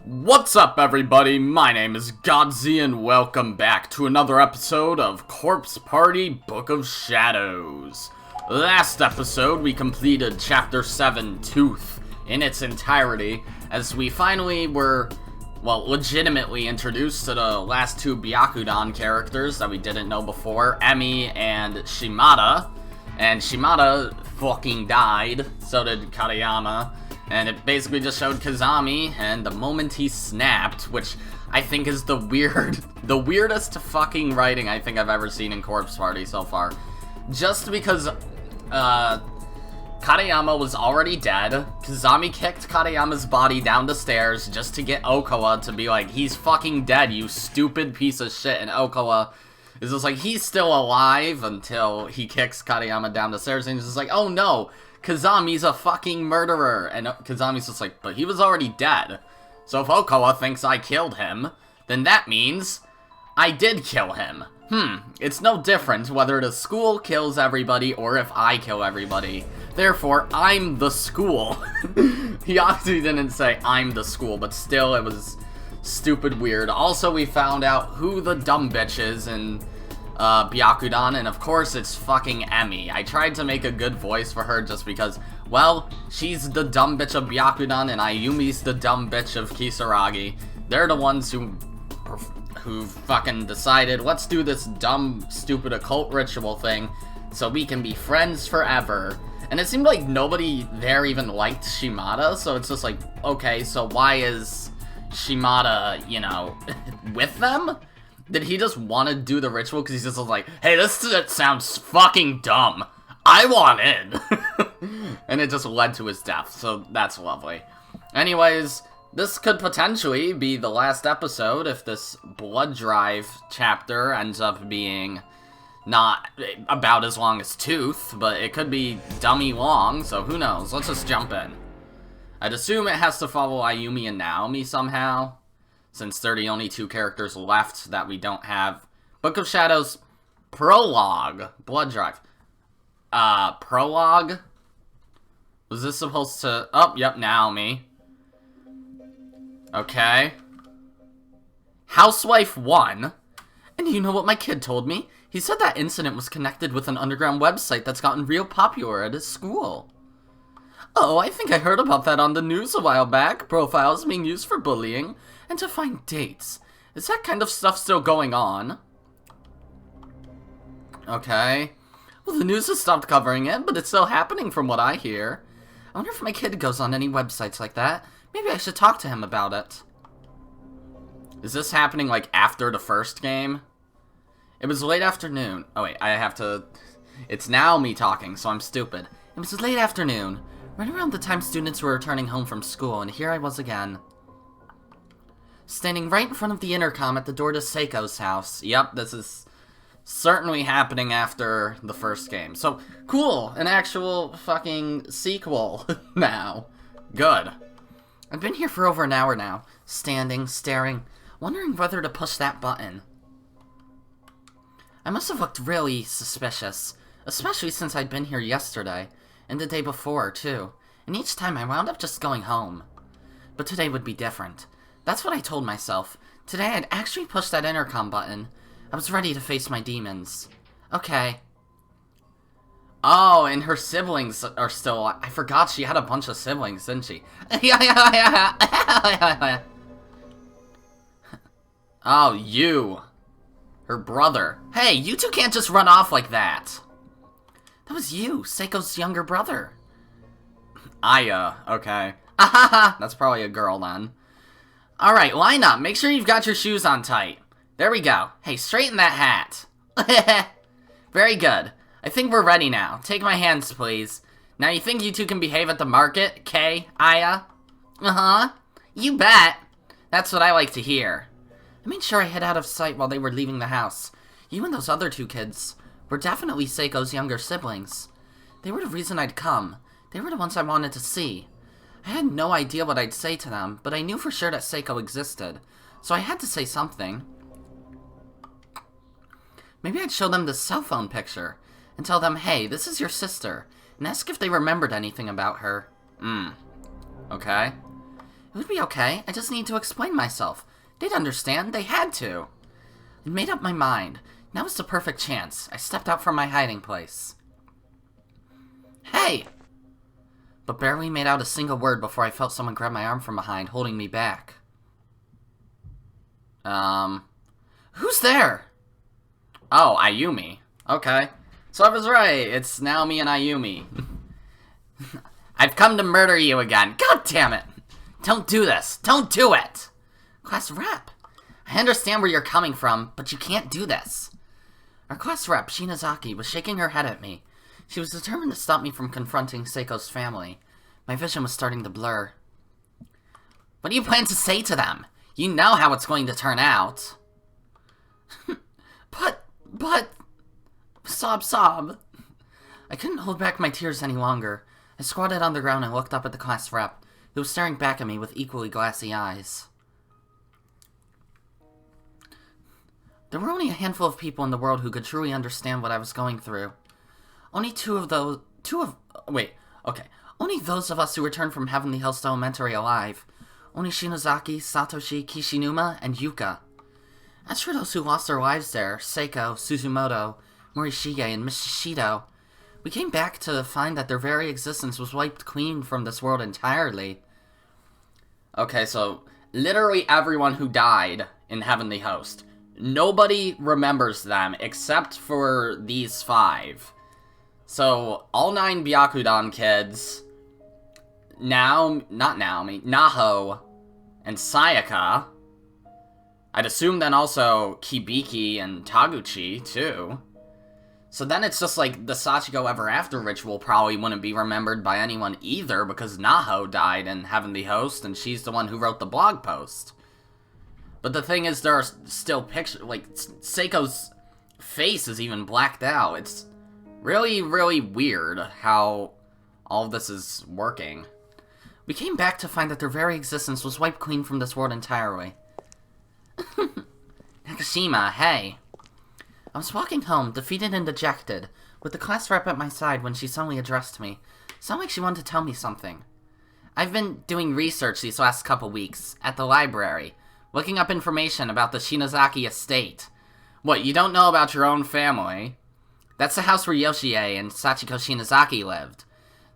What's up, everybody? My name is Godzi, and welcome back to another episode of Corpse Party Book of Shadows. Last episode, we completed Chapter 7, Tooth, in its entirety, as we finally were, well, legitimately introduced to the last two Byakudan characters that we didn't know before, Emi and Shimada. And Shimada fucking died, so did Katayama. And it basically just showed Kazami, and the moment he snapped, which I think is the weirdest fucking writing I think I've ever seen in Corpse Party so far. Just because, Katayama was already dead, Kazami kicked Katayama's body down the stairs just to get Okawa to be like, he's fucking dead, you stupid piece of shit, and Okawa is just like, he's still alive, until he kicks Katayama down the stairs, and he's just like, oh no! Kazami's a fucking murderer, and Kazami's just like, but he was already dead. So if Okawa thinks I killed him, then that means I did kill him. It's no different whether the school kills everybody or if I kill everybody. Therefore, I'm the school. He obviously didn't say I'm the school, but still it was stupid weird. Also, we found out who the dumb bitch is in Byakudan, and of course it's fucking Emi. I tried to make a good voice for her just because, well, she's the dumb bitch of Byakudan and Ayumi's the dumb bitch of Kisaragi. They're the ones who fucking decided, let's do this dumb, stupid occult ritual thing so we can be friends forever. And it seemed like nobody there even liked Shimada, so it's just like, okay, so why is Shimada, you know, with them? Did he just want to do the ritual because he's just like, hey, this sounds fucking dumb. I want in. And it just led to his death, so that's lovely. Anyways, this could potentially be the last episode if this blood drive chapter ends up being not about as long as Tooth, but it could be dummy long, so who knows. Let's just jump in. I'd assume it has to follow Ayumi and Naomi somehow, since there are the only two characters left that we don't have. Book of Shadows Prologue. Blood Drive. Prologue? Was this supposed to... Oh, yep, Naomi. Okay. Housewife 1. And you know what my kid told me? He said that incident was connected with an underground website that's gotten real popular at his school. Oh, I think I heard about that on the news a while back. Profiles being used for bullying and to find dates. Is that kind of stuff still going on? Okay. Well, the news has stopped covering it, but it's still happening from what I hear. I wonder if my kid goes on any websites like that. Maybe I should talk to him about it. Is this happening, like, after the first game? It was late afternoon. Oh, wait, I have to... It's now me talking, so I'm stupid. It was late afternoon, right around the time students were returning home from school, and here I was again. Standing right in front of the intercom at the door to Seiko's house. Yep, this is certainly happening after the first game. So, cool, an actual fucking sequel now. Good. I've been here for over an hour now, standing, staring, wondering whether to push that button. I must have looked really suspicious, especially since I'd been here yesterday, and the day before, too, and each time I wound up just going home. But today would be different. That's what I told myself. Today I'd actually push that intercom button. I was ready to face my demons. Okay. Oh, and her siblings are still... I forgot she had a bunch of siblings, didn't she? Oh, you. Her brother. Hey, you two can't just run off like that. That was you, Seiko's younger brother. Aya, okay. Ahaha, that's probably a girl then. Alright, line up. Make sure you've got your shoes on tight. There we go. Hey, straighten that hat. Very good. I think we're ready now. Take my hands, please. Now you think you two can behave at the market, Kay, Aya? Uh-huh. You bet. That's what I like to hear. I made sure I hid out of sight while they were leaving the house. You and those other two kids were definitely Seiko's younger siblings. They were the reason I'd come. They were the ones I wanted to see. I had no idea what I'd say to them, but I knew for sure that Seiko existed, so I had to say something. Maybe I'd show them the cell phone picture, and tell them, hey, this is your sister, and ask if they remembered anything about her. Okay. It would be okay. I just need to explain myself. They'd understand. They had to. I made up my mind. Now was the perfect chance. I stepped out from my hiding place. Hey! But barely made out a single word before I felt someone grab my arm from behind, holding me back. Who's there? Oh, Ayumi. Okay. So I was right. It's Naomi and Ayumi. I've come to murder you again. God damn it! Don't do this. Don't do it! Class rep, I understand where you're coming from, but you can't do this. Our class rep, Shinozaki, was shaking her head at me. She was determined to stop me from confronting Seiko's family. My vision was starting to blur. What do you plan to say to them? You know how it's going to turn out. But... Sob. I couldn't hold back my tears any longer. I squatted on the ground and looked up at the class rep, who was staring back at me with equally glassy eyes. There were only a handful of people in the world who could truly understand what I was going through. Only only those of us who returned from Heavenly Hills Elementary alive. Only Shinozaki, Satoshi, Kishinuma, and Yuka. As for those who lost their lives there, Seiko, Suzumoto, Morishige, and Miss Shishido, we came back to find that their very existence was wiped clean from this world entirely. Okay, so literally everyone who died in Heavenly Host. Nobody remembers them except for these 5. So, all 9 Byakudan kids, Naho, and Sayaka. I'd assume then also Kibiki and Taguchi, too. So then it's just like the Sachiko Ever After ritual probably wouldn't be remembered by anyone either because Naho died in Heavenly Host and she's the one who wrote the blog post. But the thing is, there are still pictures, like, Seiko's face is even blacked out. It's really, really weird how all of this is working. We came back to find that their very existence was wiped clean from this world entirely. Nakashima, hey. I was walking home, defeated and dejected, with the class rep at my side when she suddenly addressed me. Sounded like she wanted to tell me something. I've been doing research these last couple weeks, at the library, looking up information about the Shinozaki Estate. What, you don't know about your own family? That's the house where Yoshie and Sachiko Shinozaki lived.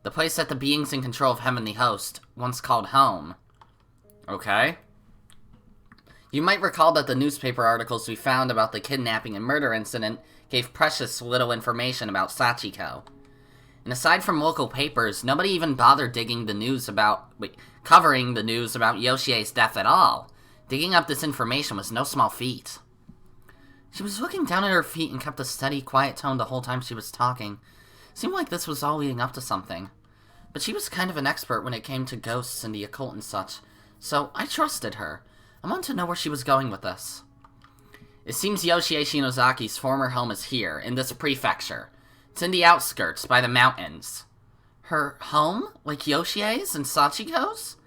The place that the beings in control of Heavenly Host once called home. Okay. You might recall that the newspaper articles we found about the kidnapping and murder incident gave precious little information about Sachiko. And aside from local papers, nobody even bothered covering the news about Yoshie's death at all. Digging up this information was no small feat. She was looking down at her feet and kept a steady, quiet tone the whole time she was talking. Seemed like this was all leading up to something. But she was kind of an expert when it came to ghosts and the occult and such, so I trusted her. I wanted to know where she was going with this. It seems Yoshie Shinozaki's former home is here, in this prefecture. It's in the outskirts, by the mountains. Her home? Like Yoshie's and Sachiko's?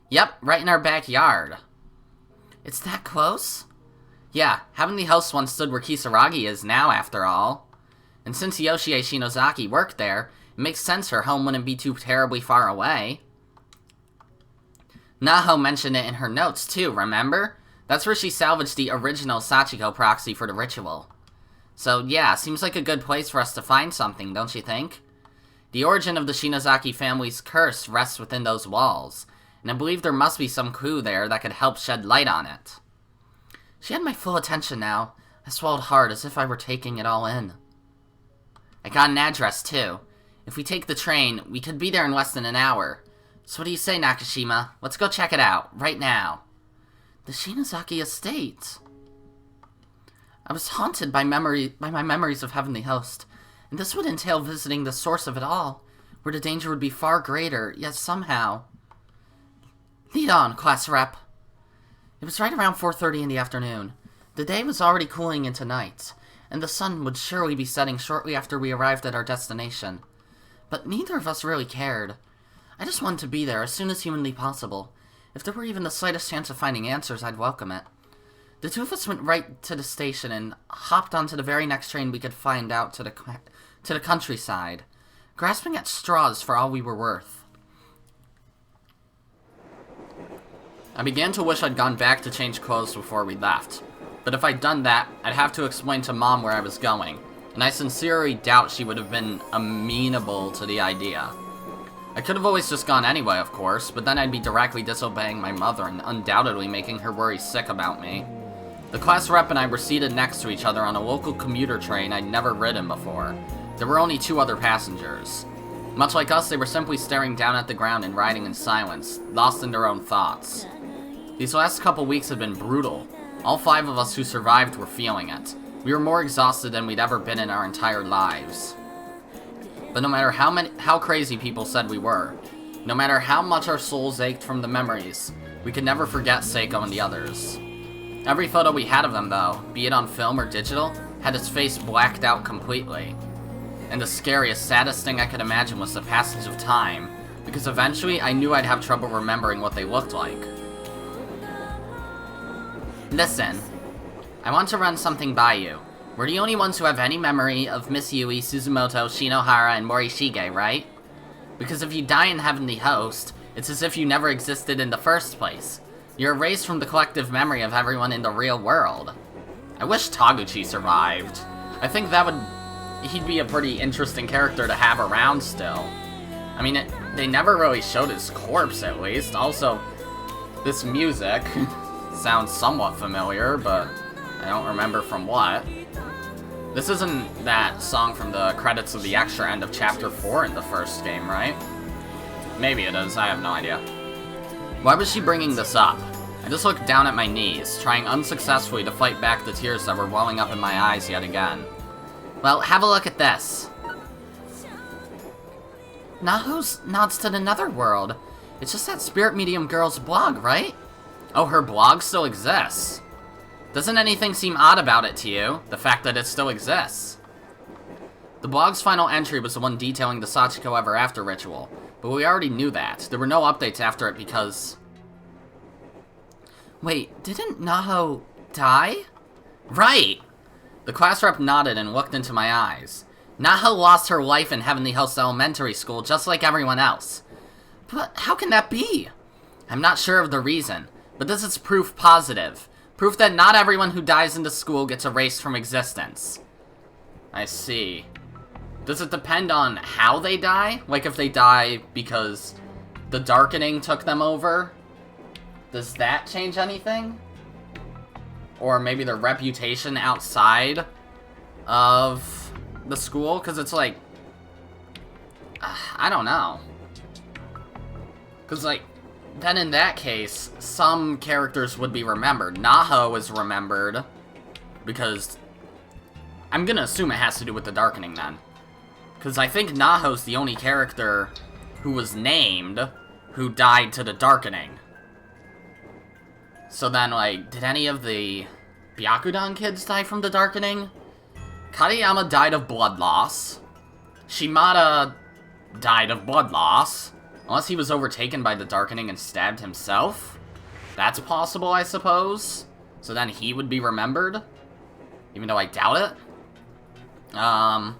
Yep, right in our backyard. It's that close? Yeah, Heavenly Host once stood where Kisaragi is now, after all. And since Yoshie Shinozaki worked there, it makes sense her home wouldn't be too terribly far away. Naho mentioned it in her notes, too, remember? That's where she salvaged the original Sachiko proxy for the ritual. So, yeah, seems like a good place for us to find something, don't you think? The origin of the Shinozaki family's curse rests within those walls, and I believe there must be some clue there that could help shed light on it. She had my full attention now. I swallowed hard as if I were taking it all in. I got an address, too. If we take the train, we could be there in less than an hour. So what do you say, Nakashima? Let's go check it out, right now. The Shinozaki Estate. I was haunted by my memories of Heavenly Host, and this would entail visiting the source of it all, where the danger would be far greater, yet somehow... Lead on, class rep. It was right around 4:30 in the afternoon. The day was already cooling into night, and the sun would surely be setting shortly after we arrived at our destination. But neither of us really cared. I just wanted to be there as soon as humanly possible. If there were even the slightest chance of finding answers, I'd welcome it. The two of us went right to the station and hopped onto the very next train we could find out to the countryside, grasping at straws for all we were worth. I began to wish I'd gone back to change clothes before we left. But if I'd done that, I'd have to explain to Mom where I was going, and I sincerely doubt she would have been amenable to the idea. I could have always just gone anyway, of course, but then I'd be directly disobeying my mother and undoubtedly making her worry sick about me. The class rep and I were seated next to each other on a local commuter train I'd never ridden before. There were only 2 other passengers. Much like us, they were simply staring down at the ground and riding in silence, lost in their own thoughts. These last couple weeks had been brutal. All 5 of us who survived were feeling it. We were more exhausted than we'd ever been in our entire lives. But no matter how crazy people said we were, no matter how much our souls ached from the memories, we could never forget Seiko and the others. Every photo we had of them, though, be it on film or digital, had his face blacked out completely. And the scariest, saddest thing I could imagine was the passage of time, because eventually I knew I'd have trouble remembering what they looked like. Listen, I want to run something by you. We're the only ones who have any memory of Miss Yui, Suzumoto, Shinohara, and Morishige, right? Because if you die in Heavenly Host, it's as if you never existed in the first place. You're erased from the collective memory of everyone in the real world. I wish Taguchi survived. I think he'd be a pretty interesting character to have around still. I mean, they never really showed his corpse, at least. Also, this music sounds somewhat familiar, but I don't remember from what. This isn't that song from the credits of the extra end of Chapter 4 in the first game, right? Maybe it is, I have no idea. Why was she bringing this up? I just looked down at my knees, trying unsuccessfully to fight back the tears that were welling up in my eyes yet again. Well, have a look at this. Naho's nods to the Netherworld. It's just that Spirit Medium girl's blog, right? Oh, her blog still exists. Doesn't anything seem odd about it to you? The fact that it still exists. The blog's final entry was the one detailing the Sachiko Ever After ritual, but we already knew that. There were no updates after it because... Wait, didn't Naho die? Right! The class rep nodded and looked into my eyes. Naho lost her life in Heavenly Host Elementary School just like everyone else. But how can that be? I'm not sure of the reason, but this is proof positive. Proof that not everyone who dies in the school gets erased from existence. I see. Does it depend on how they die? Like if they die because the darkening took them over? Does that change anything? Or maybe their reputation outside of the school? Because it's like... I don't know. Because like... Then in that case, some characters would be remembered. Naho is remembered because I'm gonna assume it has to do with the darkening then. Because I think Naho's the only character who was named who died to the darkening. So then, like, did any of the Byakudan kids die from the darkening? Katayama died of blood loss. Shimada died of blood loss. Unless he was overtaken by the darkening and stabbed himself. That's possible, I suppose. So then he would be remembered. Even though I doubt it.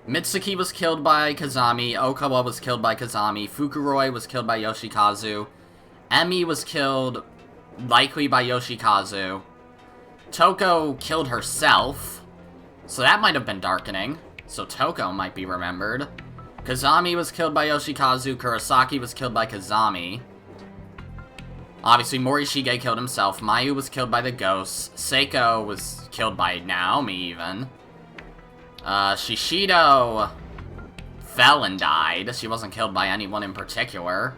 Mitsuki was killed by Kazami. Okawa was killed by Kazami. Fukuroi was killed by Yoshikazu. Emi was killed likely by Yoshikazu. Toko killed herself. So that might have been darkening. So Toko might be remembered. Kazami was killed by Yoshikazu, Kurosaki was killed by Kazami. Obviously, Morishige killed himself, Mayu was killed by the ghosts, Seiko was killed by Naomi, even. Shishido fell and died. She wasn't killed by anyone in particular.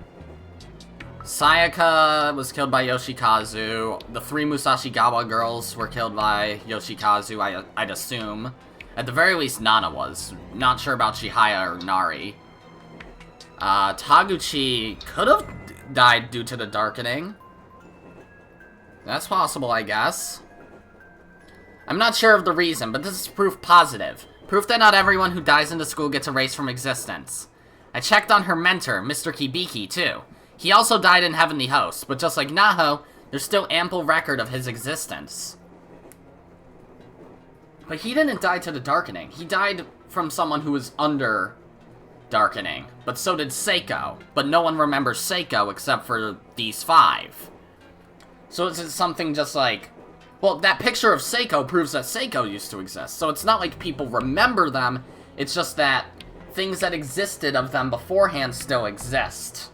Sayaka was killed by Yoshikazu. The 3 Musashigawa girls were killed by Yoshikazu, I'd assume. At the very least, Nana was. Not sure about Chihaya or Nari. Taguchi could have died due to the darkening. That's possible, I guess. I'm not sure of the reason, but this is proof positive. Proof that not everyone who dies in the school gets erased from existence. I checked on her mentor, Mr. Kibiki, too. He also died in Heavenly Host, but just like Naho, there's still ample record of his existence. But he didn't die to the darkening. He died from someone who was under darkening. But so did Seiko. But no one remembers Seiko except for these 5. So is it something just like... Well, that picture of Seiko proves that Seiko used to exist. So it's not like people remember them. It's just that things that existed of them beforehand still exist.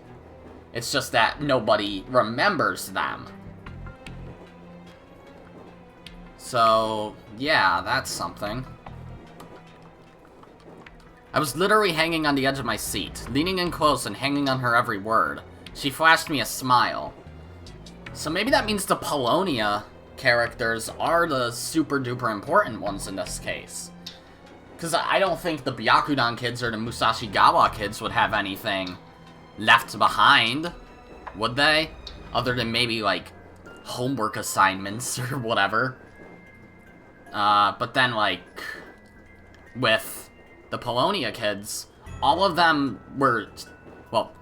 It's just that nobody remembers them. So, yeah, that's something. I was literally hanging on the edge of my seat, leaning in close and hanging on her every word. She flashed me a smile. So maybe that means the Polonia characters are the super duper important ones in this case. Because I don't think the Byakudan kids or the Musashigawa kids would have anything left behind, would they? Other than maybe, like, homework assignments or whatever. But then, like, with the Polonia kids, all of them were, well,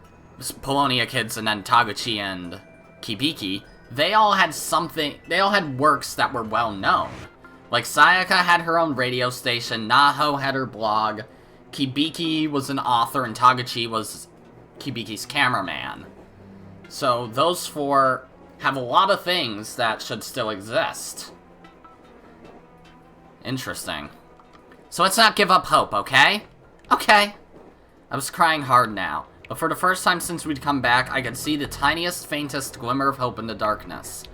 Polonia kids and then Taguchi and Kibiki, they all had something, they all had works that were well known. Like, Sayaka had her own radio station, Naho had her blog, Kibiki was an author, and Taguchi was Kibiki's cameraman. So, those four have a lot of things that should still exist. Interesting. So let's not give up hope, okay? Okay. I was crying hard now, but for the first time since we'd come back, I could see the tiniest, faintest glimmer of hope in the darkness.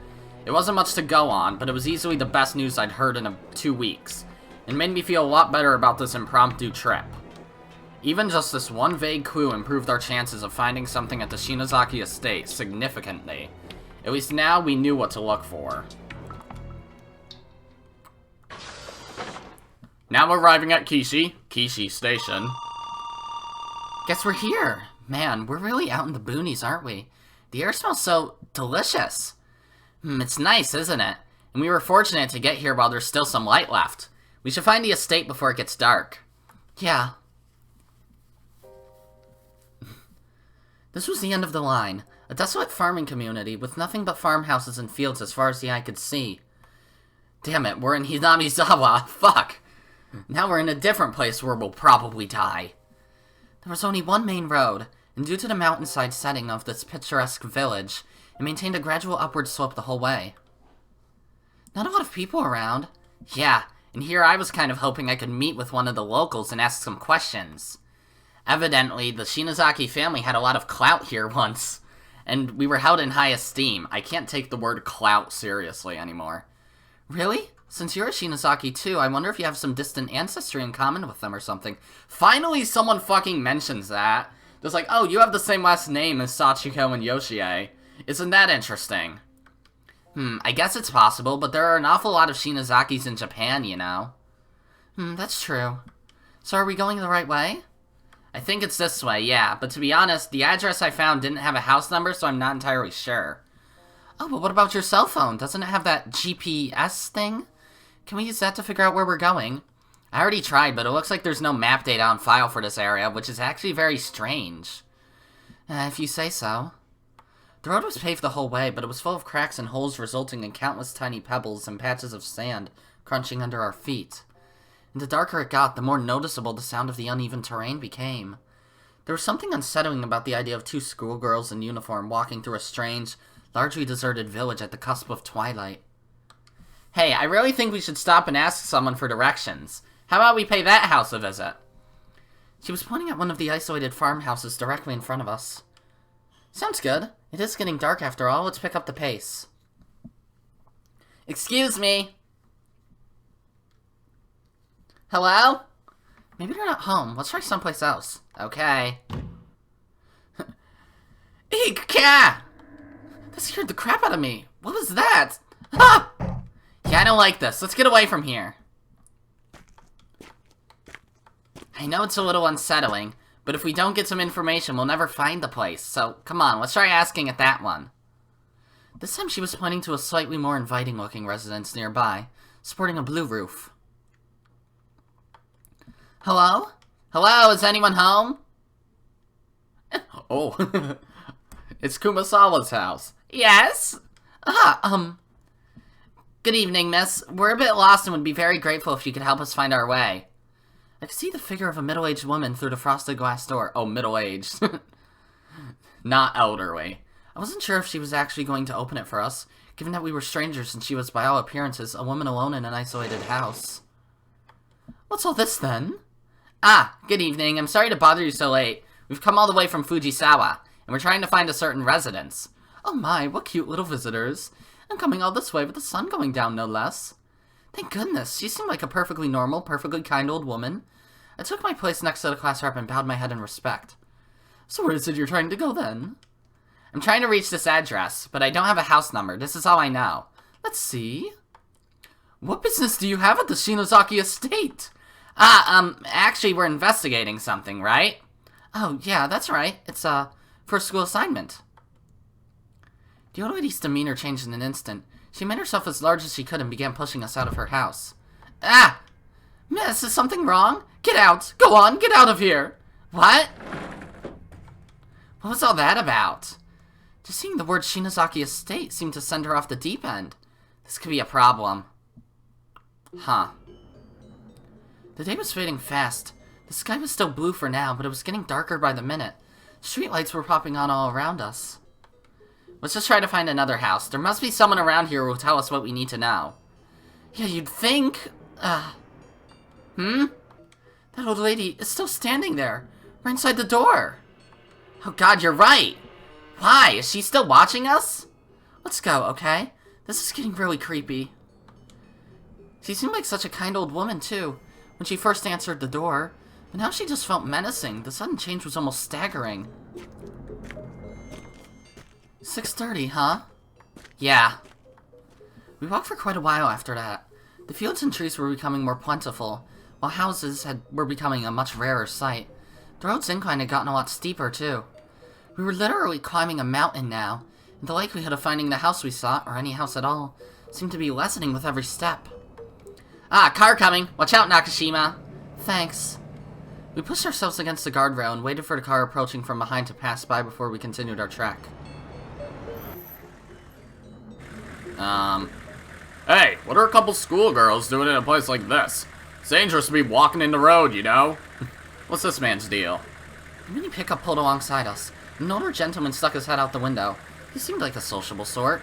It wasn't much to go on, but it was easily the best news I'd heard in 2 weeks, and made me feel a lot better about this impromptu trip. Even just this one vague clue improved our chances of finding something at the Shinozaki Estate significantly. At least now we knew what to look for. Now we're arriving at Kishi Station. Guess we're here. Man, we're really out in the boonies, aren't we? The air smells so delicious. It's nice, isn't it? And we were fortunate to get here while there's still some light left. We should find the estate before it gets dark. Yeah. This was the end of the line. A desolate farming community with nothing but farmhouses and fields as far as the eye could see. Damn it, we're in Hinamizawa. Fuck. Now we're in a different place where we'll probably die. There was only one main road, and due to the mountainside setting of this picturesque village, it maintained a gradual upward slope the whole way. Not a lot of people around. Yeah, and here I was kind of hoping I could meet with one of the locals and ask some questions. Evidently, the Shinozaki family had a lot of clout here once, and we were held in high esteem. I can't take the word clout seriously anymore. Really? Since you're a Shinozaki too, I wonder if you have some distant ancestry in common with them or something. Finally, someone fucking mentions that. Just like, oh, you have the same last name as Sachiko and Yoshie. Isn't that interesting? I guess it's possible, but there are an awful lot of Shinozakis in Japan, you know. That's true. So are we going the right way? I think it's this way, yeah. But to be honest, the address I found didn't have a house number, so I'm not entirely sure. Oh, but what about your cell phone? Doesn't it have that GPS thing? Can we use that to figure out where we're going? I already tried, but it looks like there's no map data on file for this area, which is actually very strange. If you say so. The road was paved the whole way, but it was full of cracks and holes resulting in countless tiny pebbles and patches of sand crunching under our feet. And the darker it got, the more noticeable the sound of the uneven terrain became. There was something unsettling about the idea of two schoolgirls in uniform walking through a strange, largely deserted village at the cusp of twilight. Hey, I really think we should stop and ask someone for directions. How about we pay that house a visit? She was pointing at one of the isolated farmhouses directly in front of us. Sounds good. It is getting dark after all. Let's pick up the pace. Excuse me. Hello? Maybe they're not home. Let's try someplace else. Okay. Eek, cat! That scared the crap out of me. What was that? Ah! Yeah, I don't like this. Let's get away from here. I know it's a little unsettling, but if we don't get some information, we'll never find the place. So, come on, let's try asking at that one. This time she was pointing to a slightly more inviting-looking residence nearby, sporting a blue roof. Hello? Hello, is anyone home? Oh, it's Kumasawa's house. Yes? Good evening, miss. We're a bit lost and would be very grateful if you could help us find our way. I could see the figure of a middle-aged woman through the frosted glass door. Oh, middle-aged. Not elderly. I wasn't sure if she was actually going to open it for us. given that we were strangers and she was, by all appearances, a woman alone in an isolated house. What's all this, then? Ah, good evening. I'm sorry to bother you so late. We've come all the way from Fujisawa, and we're trying to find a certain residence. Oh my, what cute little visitors. I'm coming all this way with the sun going down, no less. Thank goodness, she seemed like a perfectly normal, perfectly kind old woman. I took my place next to the class rep and bowed my head in respect. So where is it you're trying to go, then? I'm trying to reach this address, but I don't have a house number. This is all I know. Let's see. What business do you have at the Shinozaki Estate? Actually, we're investigating something, right? Oh, yeah, that's right. It's, for a school assignment. The old lady's demeanor changed in an instant. She made herself as large as she could and began pushing us out of her house. Ah! Miss, is something wrong? Get out! Go on, get out of here! What? What was all that about? Just seeing the word Shinozaki Estate seemed to send her off the deep end. This could be a problem. Huh. The day was fading fast. The sky was still blue for now, but it was getting darker by the minute. Streetlights were popping on all around us. Let's just try to find another house. There must be someone around here who will tell us what we need to know. Yeah, you'd think... That old lady is still standing there, right inside the door. Oh god, you're right. Why? Is she still watching us? Let's go, okay? This is getting really creepy. She seemed like such a kind old woman, too, when she first answered the door. But now she just felt menacing. The sudden change was almost staggering. 6:30, huh? Yeah. We walked for quite a while after that. The fields and trees were becoming more plentiful, while houses were becoming a much rarer sight. The road's incline had gotten a lot steeper, too. We were literally climbing a mountain now, and the likelihood of finding the house we sought, or any house at all, seemed to be lessening with every step. Ah, car coming! Watch out, Nakashima! Thanks. We pushed ourselves against the guardrail and waited for the car approaching from behind to pass by before we continued our trek. Hey, what are a couple schoolgirls doing in a place like this? It's dangerous to be walking in the road, you know? What's this man's deal? A mini pickup pulled alongside us. An older gentleman stuck his head out the window. He seemed like a sociable sort.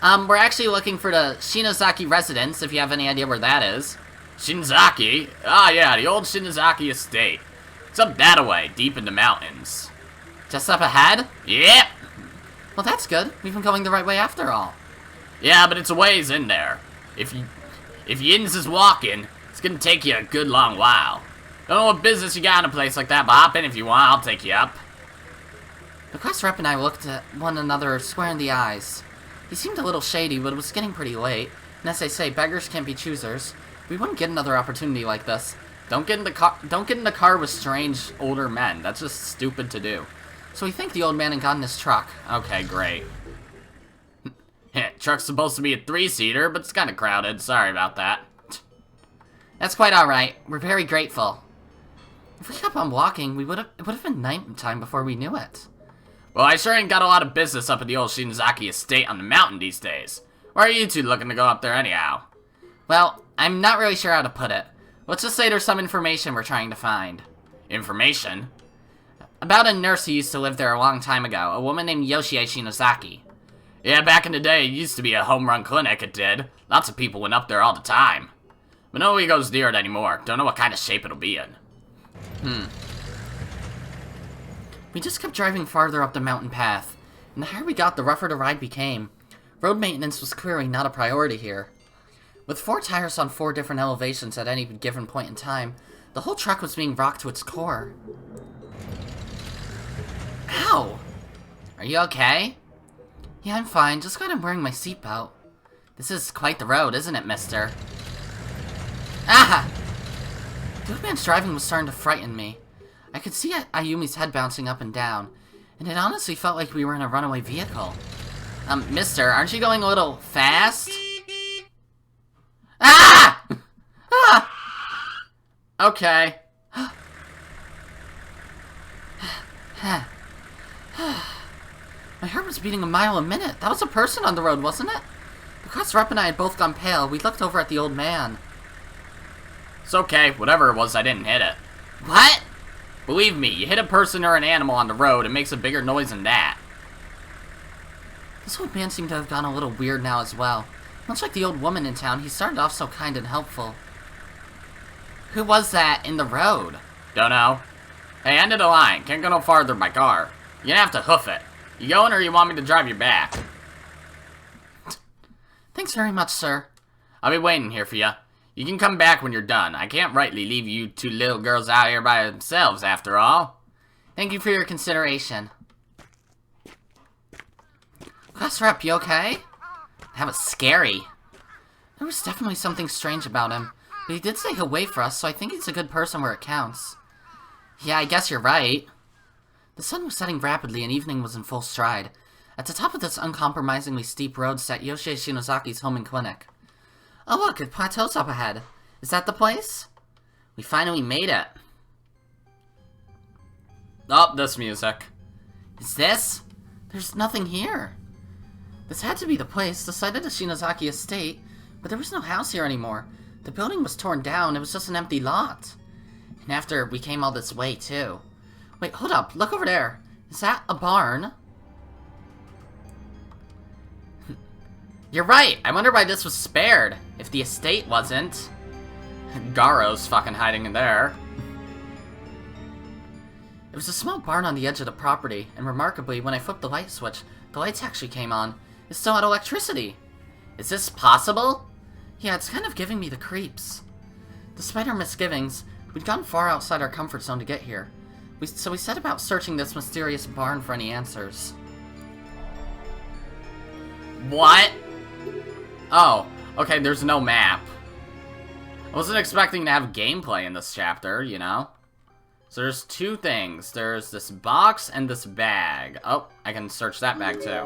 We're actually looking for the Shinozaki residence, if you have any idea where that is. Shinozaki? Ah, yeah, the old Shinozaki Estate. It's up that way, deep in the mountains. Just up ahead? Yep! Well, that's good. We've been going the right way after all. Yeah, but it's a ways in there. If you is walking, it's gonna take you a good long while. Don't know what business you got in a place like that, but hop in if you want, I'll take you up. The class rep and I looked at one another square in the eyes. He seemed a little shady, but it was getting pretty late, and as they say, beggars can't be choosers. We wouldn't get another opportunity like this. Don't get in the car with strange older men. That's just stupid to do. So we thanked the old man and got in his truck. Okay, great. Truck's supposed to be a 3-seater, but it's kind of crowded. Sorry about that. That's quite alright. We're very grateful. If we kept on walking, it would have been nighttime before we knew it. Well, I sure ain't got a lot of business up at the old Shinozaki Estate on the mountain these days. Why are you two looking to go up there anyhow? Well, I'm not really sure how to put it. Let's just say there's some information we're trying to find. Information? About a nurse who used to live there a long time ago, a woman named Yoshie Shinozaki. Yeah, back in the day, it used to be a home-run clinic, it did. Lots of people went up there all the time. But nobody goes near it anymore. Don't know what kind of shape it'll be in. We just kept driving farther up the mountain path, and the higher we got, the rougher the ride became. Road maintenance was clearly not a priority here. With 4 tires on 4 different elevations at any given point in time, the whole truck was being rocked to its core. Ow! Are you okay? Yeah, I'm fine. Just glad I'm wearing my seatbelt. This is quite the road, isn't it, mister? Ah! The old man's driving was starting to frighten me. I could see Ayumi's head bouncing up and down, and it honestly felt like we were in a runaway vehicle. Mister, aren't you going a little fast? Ah! Ah! Okay. My heart was beating a mile a minute. That was a person on the road, wasn't it? Because Rep and I had both gone pale, we looked over at the old man. It's okay. Whatever it was, I didn't hit it. What? Believe me, you hit a person or an animal on the road, it makes a bigger noise than that. This old man seemed to have gone a little weird now as well. Much like the old woman in town, he started off so kind and helpful. Who was that in the road? Don't know. Hey, end of the line. Can't go no farther by car. You're gonna have to hoof it. You going or you want me to drive you back? Thanks very much, sir. I'll be waiting here for you. You can come back when you're done. I can't rightly leave you two little girls out here by themselves, after all. Thank you for your consideration. Class rep, you okay? That was scary. There was definitely something strange about him, but he did say he'll wait for us, so I think he's a good person where it counts. Yeah, I guess you're right. The sun was setting rapidly and evening was in full stride. At the top of this uncompromisingly steep road sat Yoshie Shinozaki's home and clinic. Oh look, it plateaus up ahead. Is that the place? We finally made it. Oh, this music. Is this? There's nothing here. This had to be the place, the site of the Shinozaki Estate, but there was no house here anymore. The building was torn down, it was just an empty lot. And after we came all this way, too. Wait, hold up, look over there. Is that a barn? You're right, I wonder why this was spared, if the estate wasn't. Garo's fucking hiding in there. It was a small barn on the edge of the property, and remarkably, when I flipped the light switch, the lights actually came on. It still had electricity. Is this possible? Yeah, it's kind of giving me the creeps. Despite our misgivings, we'd gone far outside our comfort zone to get here. So we set about searching this mysterious barn for any answers. What? Oh, okay, there's no map. I wasn't expecting to have gameplay in this chapter, you know? So there's two things. There's this box and this bag. Oh, I can search that bag too.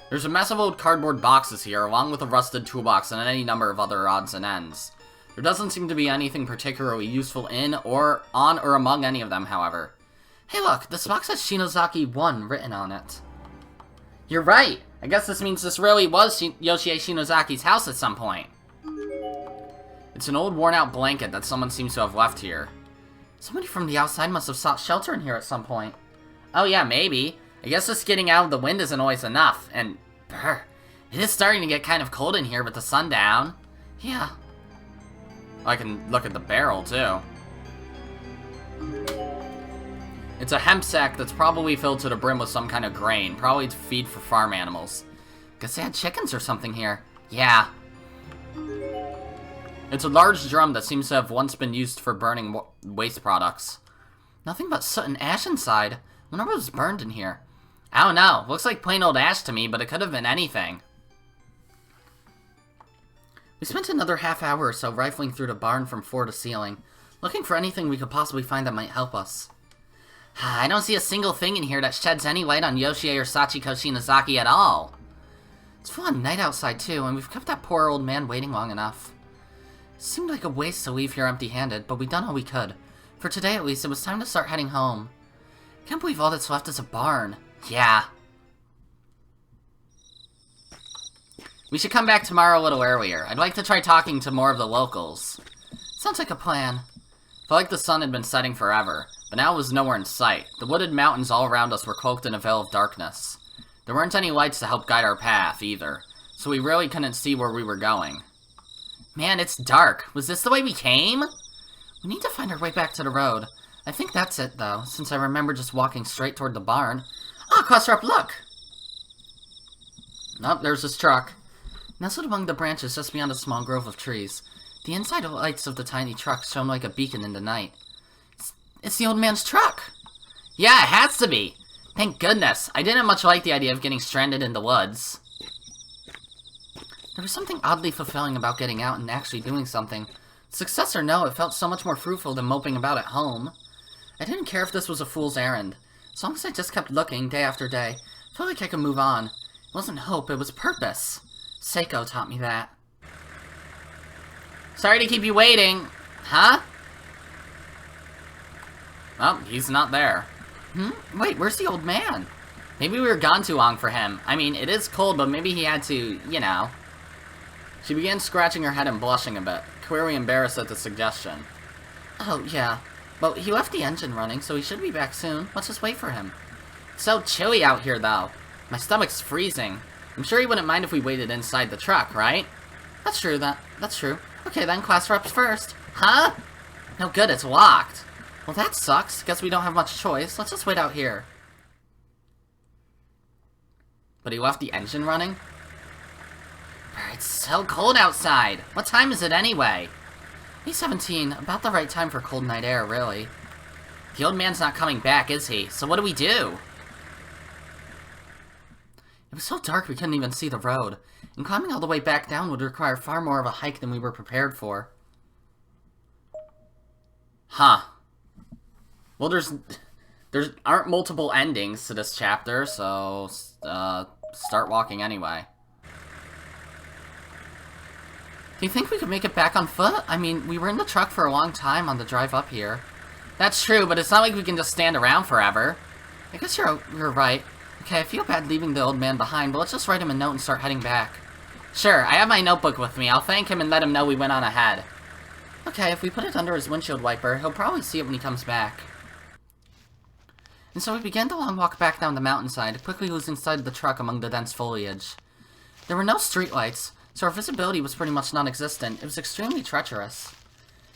There's a mess of old cardboard boxes here, along with a rusted toolbox and any number of other odds and ends. There doesn't seem to be anything particularly useful in, or on, or among any of them, however. Hey look, this box has Shinozaki 1 written on it. You're right. I guess this means this really was Yoshie Shinozaki's house at some point. It's an old worn-out blanket that someone seems to have left here. Somebody from the outside must have sought shelter in here at some point. Oh yeah, maybe. I guess just getting out of the wind isn't always enough, and brr, it is starting to get kind of cold in here with the sun down. Yeah. I can look at the barrel, too. It's a hemp sack that's probably filled to the brim with some kind of grain, probably to feed for farm animals. Guess they had chickens or something here. Yeah. It's a large drum that seems to have once been used for burning waste products. Nothing but soot and ash inside. Wonder what was burned in here. I don't know. Looks like plain old ash to me, but it could have been anything. We spent another half hour or so rifling through the barn from floor to ceiling, looking for anything we could possibly find that might help us. I don't see a single thing in here that sheds any light on Yoshie or Sachiko Shinozaki at all. It's full on night outside too, and we've kept that poor old man waiting long enough. It seemed like a waste to leave here empty-handed, but we've done all we could. For today at least, it was time to start heading home. Can't believe all that's left is a barn. Yeah. We should come back tomorrow a little earlier. I'd like to try talking to more of the locals. Sounds like a plan. Felt like the sun had been setting forever, but now it was nowhere in sight. The wooded mountains all around us were cloaked in a veil of darkness. There weren't any lights to help guide our path, either, so we really couldn't see where we were going. Man, it's dark. Was this the way we came? We need to find our way back to the road. I think that's it, though, since I remember just walking straight toward the barn. Ah, cluster up, look! Oh, there's this truck. Nestled among the branches just beyond a small grove of trees, the inside lights of the tiny truck shone like a beacon in the night. It's the old man's truck! Yeah, it has to be! Thank goodness. I didn't much like the idea of getting stranded in the woods. There was something oddly fulfilling about getting out and actually doing something. Success or no, it felt so much more fruitful than moping about at home. I didn't care if this was a fool's errand. As long as I just kept looking day after day, I felt like I could move on. It wasn't hope, it was purpose. Seiko taught me that. Sorry to keep you waiting. Huh? Oh, he's not there. Wait, where's the old man? Maybe we were gone too long for him. I mean, it is cold, but maybe he had to, you know. She began scratching her head and blushing a bit, clearly embarrassed at the suggestion. Oh, yeah. Well, he left the engine running, so he should be back soon. Let's just wait for him. It's so chilly out here, though. My stomach's freezing. I'm sure he wouldn't mind if we waited inside the truck, right? That's true, that's true. Okay then, class reps first. Huh? No good, it's locked. Well, that sucks. Guess we don't have much choice. Let's just wait out here. But he left the engine running? It's so cold outside. What time is it anyway? 8:17, about the right time for cold night air, really. The old man's not coming back, is he? So what do we do? It was so dark we couldn't even see the road, and climbing all the way back down would require far more of a hike than we were prepared for. Huh. Well, there aren't multiple endings to this chapter, so start walking anyway. Do you think we could make it back on foot? I mean, we were in the truck for a long time on the drive up here. That's true, but it's not like we can just stand around forever. I guess you're right. Okay, I feel bad leaving the old man behind, but let's just write him a note and start heading back. Sure, I have my notebook with me. I'll thank him and let him know we went on ahead. Okay, if we put it under his windshield wiper, he'll probably see it when he comes back. And so we began the long walk back down the mountainside, quickly losing sight of the truck among the dense foliage. There were no streetlights, so our visibility was pretty much non-existent. It was extremely treacherous.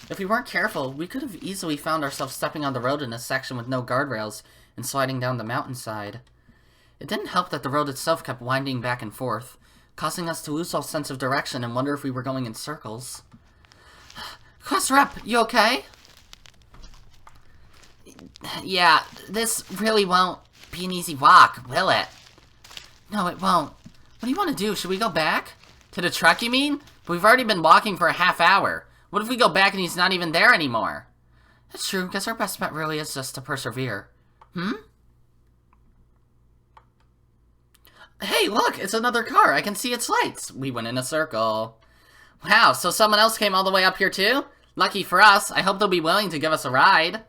If we weren't careful, we could have easily found ourselves stepping on the road in a section with no guardrails and sliding down the mountainside. It didn't help that the road itself kept winding back and forth, causing us to lose all sense of direction and wonder if we were going in circles. Class rep, you okay? Yeah, this really won't be an easy walk, will it? No, it won't. What do you want to do? Should we go back? To the truck, you mean? But we've already been walking for a half hour. What if we go back and he's not even there anymore? That's true. Guess our best bet really is just to persevere. Hey, look! It's another car. I can see its lights. We went in a circle. Wow, so someone else came all the way up here too? Lucky for us. I hope they'll be willing to give us a ride.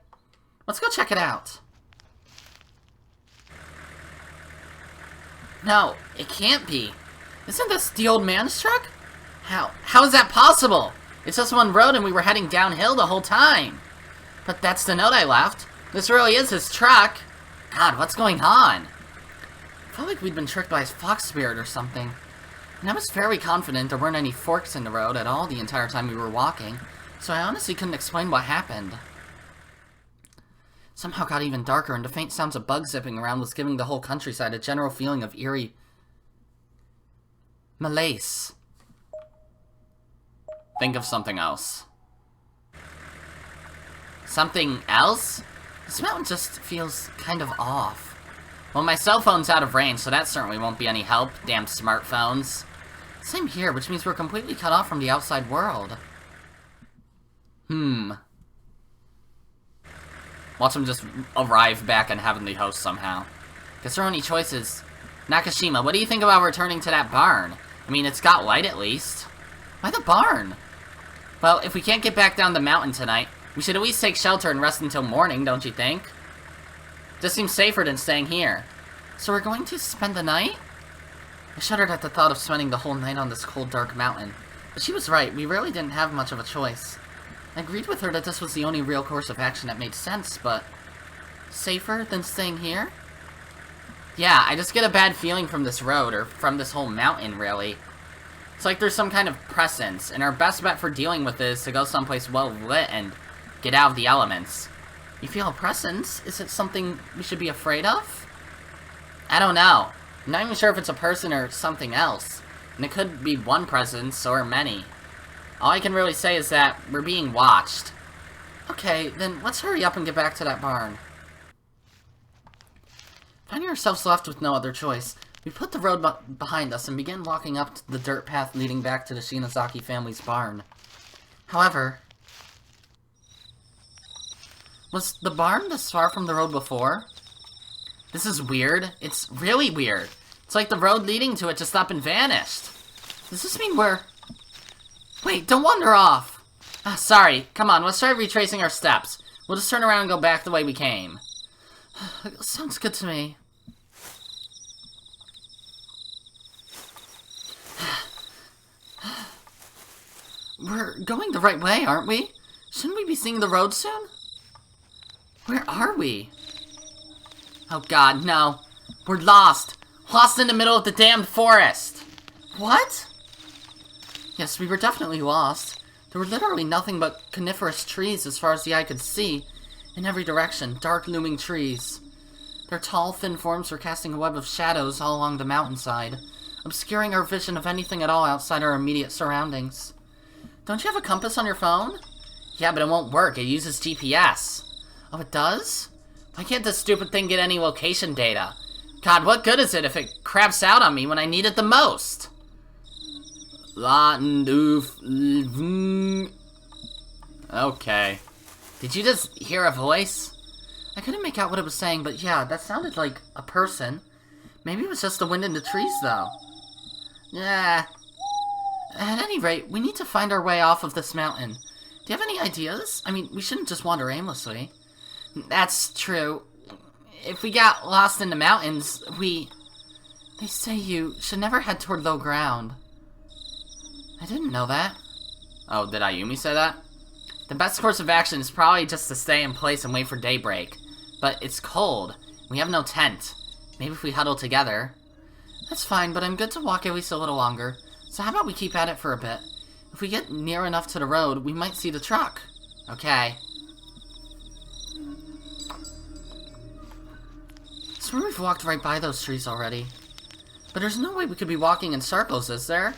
Let's go check it out. No, it can't be. Isn't this the old man's truck? How is that possible? It's just one road and we were heading downhill the whole time. But that's the note I left. This really is his truck. God, what's going on? I felt like we'd been tricked by his fox spirit or something. And I was very confident there weren't any forks in the road at all the entire time we were walking, so I honestly couldn't explain what happened. Somehow it got even darker, and the faint sounds of bugs zipping around was giving the whole countryside a general feeling of eerie malaise. Think of something else. Something else? This mountain just feels kind of off. Well, my cell phone's out of range, so that certainly won't be any help. Damn smartphones. Same here, which means we're completely cut off from the outside world. Watch him just arrive back in Heavenly Host somehow. Guess our only choice is... Nakashima, what do you think about returning to that barn? I mean, it's got light at least. Why the barn? Well, if we can't get back down the mountain tonight, we should at least take shelter and rest until morning, don't you think? Just seems safer than staying here. So we're going to spend the night? I shuddered at the thought of spending the whole night on this cold, dark mountain. But she was right, we really didn't have much of a choice. I agreed with her that this was the only real course of action that made sense, but... safer than staying here? Yeah, I just get a bad feeling from this road, or from this whole mountain, really. It's like there's some kind of presence, and our best bet for dealing with it is to go someplace well lit and get out of the elements. You feel a presence? Is it something we should be afraid of? I don't know. I'm not even sure if it's a person or something else. And it could be one presence, or many. All I can really say is that we're being watched. Okay, then let's hurry up and get back to that barn. Finding ourselves left with no other choice, we put the road behind us and began walking up the dirt path leading back to the Shinozaki family's barn. However... was the barn this far from the road before? This is weird. It's really weird. It's like the road leading to it just up and vanished. Does this mean we're... Wait, don't wander off! Sorry. Come on, let's try retracing our steps. We'll just turn around and go back the way we came. Sounds good to me. We're going the right way, aren't we? Shouldn't we be seeing the road soon? Where are we? Oh god, no. We're lost. Lost in the middle of the damned forest! What? Yes, we were definitely lost. There were literally nothing but coniferous trees as far as the eye could see. In every direction, dark looming trees. Their tall, thin forms were casting a web of shadows all along the mountainside, obscuring our vision of anything at all outside our immediate surroundings. Don't you have a compass on your phone? Yeah, but it won't work. It uses GPS. Oh, it does? Why can't this stupid thing get any location data? God, what good is it if it craps out on me when I need it the most? Okay. Did you just hear a voice? I couldn't make out what it was saying, but yeah, that sounded like a person. Maybe it was just the wind in the trees, though. Yeah. At any rate, we need to find our way off of this mountain. Do you have any ideas? I mean, we shouldn't just wander aimlessly. That's true. If we got lost in the mountains, They say you should never head toward low ground. I didn't know that. Oh, did Ayumi say that? The best course of action is probably just to stay in place and wait for daybreak. But it's cold. We have no tent. Maybe if we huddle together. That's fine, but I'm good to walk at least a little longer. So how about we keep at it for a bit? If we get near enough to the road, we might see the truck. Okay. I swear we've walked right by those trees already. But there's no way we could be walking in circles, is there?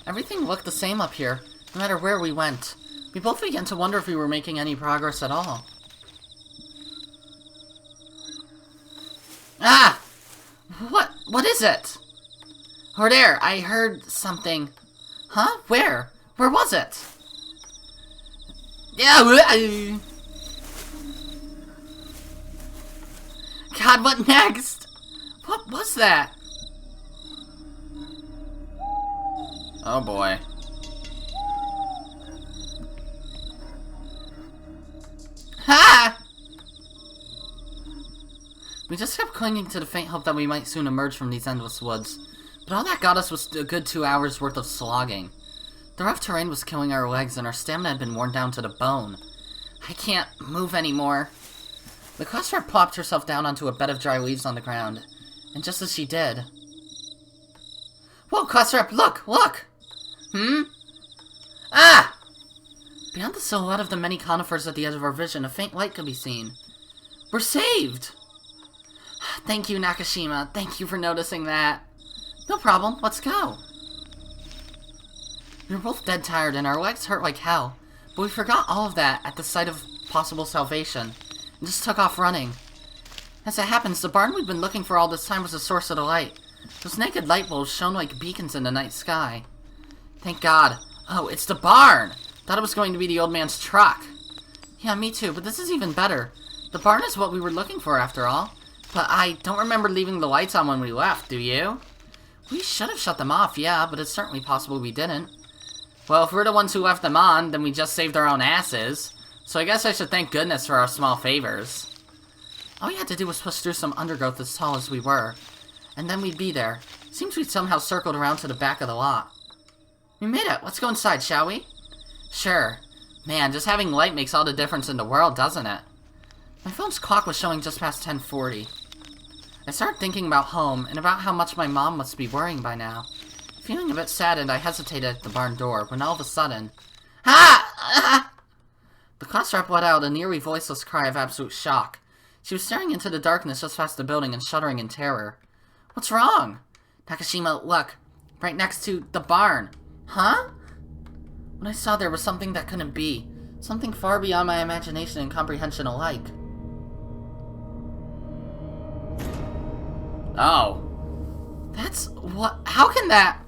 Everything looked the same up here, no matter where we went. We both began to wonder if we were making any progress at all. Ah! What is it? Over there, I heard something. Huh? Where? Where was it? Yeah. God, what next? What was that? Oh boy. Ha! We just kept clinging to the faint hope that we might soon emerge from these endless woods. But all that got us was a good 2 hours worth of slogging. The rough terrain was killing our legs and our stamina had been worn down to the bone. I can't move anymore. The quest rep plopped herself down onto a bed of dry leaves on the ground. And just as she did... Whoa, quest rep, look! Look! Ah! Beyond the silhouette of the many conifers at the edge of our vision, a faint light could be seen. We're saved! Thank you, Nakashima. Thank you for noticing that. No problem. Let's go. We were both dead tired and our legs hurt like hell, but we forgot all of that at the sight of possible salvation, and just took off running. As it happens, the barn we'd been looking for all this time was the source of the light. Those naked light bulbs shone like beacons in the night sky. Thank God. Oh, it's the barn! Thought it was going to be the old man's truck. Yeah, me too, but this is even better. The barn is what we were looking for after all. But I don't remember leaving the lights on when we left, do you? We should have shut them off, yeah, but it's certainly possible we didn't. Well, if we're the ones who left them on, then we just saved our own asses. So I guess I should thank goodness for our small favors. All we had to do was push through some undergrowth as tall as we were, and then we'd be there. Seems we'd somehow circled around to the back of the lot. We made it. Let's go inside, shall we? Sure. Man, just having light makes all the difference in the world, doesn't it? My phone's clock was showing just past 10:40. I started thinking about home, and about how much my mom must be worrying by now. Feeling a bit saddened, I hesitated at the barn door, when all of a sudden... Ah! The class rep let out a nearly voiceless cry of absolute shock. She was staring into the darkness just past the building and shuddering in terror. What's wrong? Nakashima, look. Right next to the barn. Huh? What I saw there was something that couldn't be. Something far beyond my imagination and comprehension alike. Oh. That's what... How can that...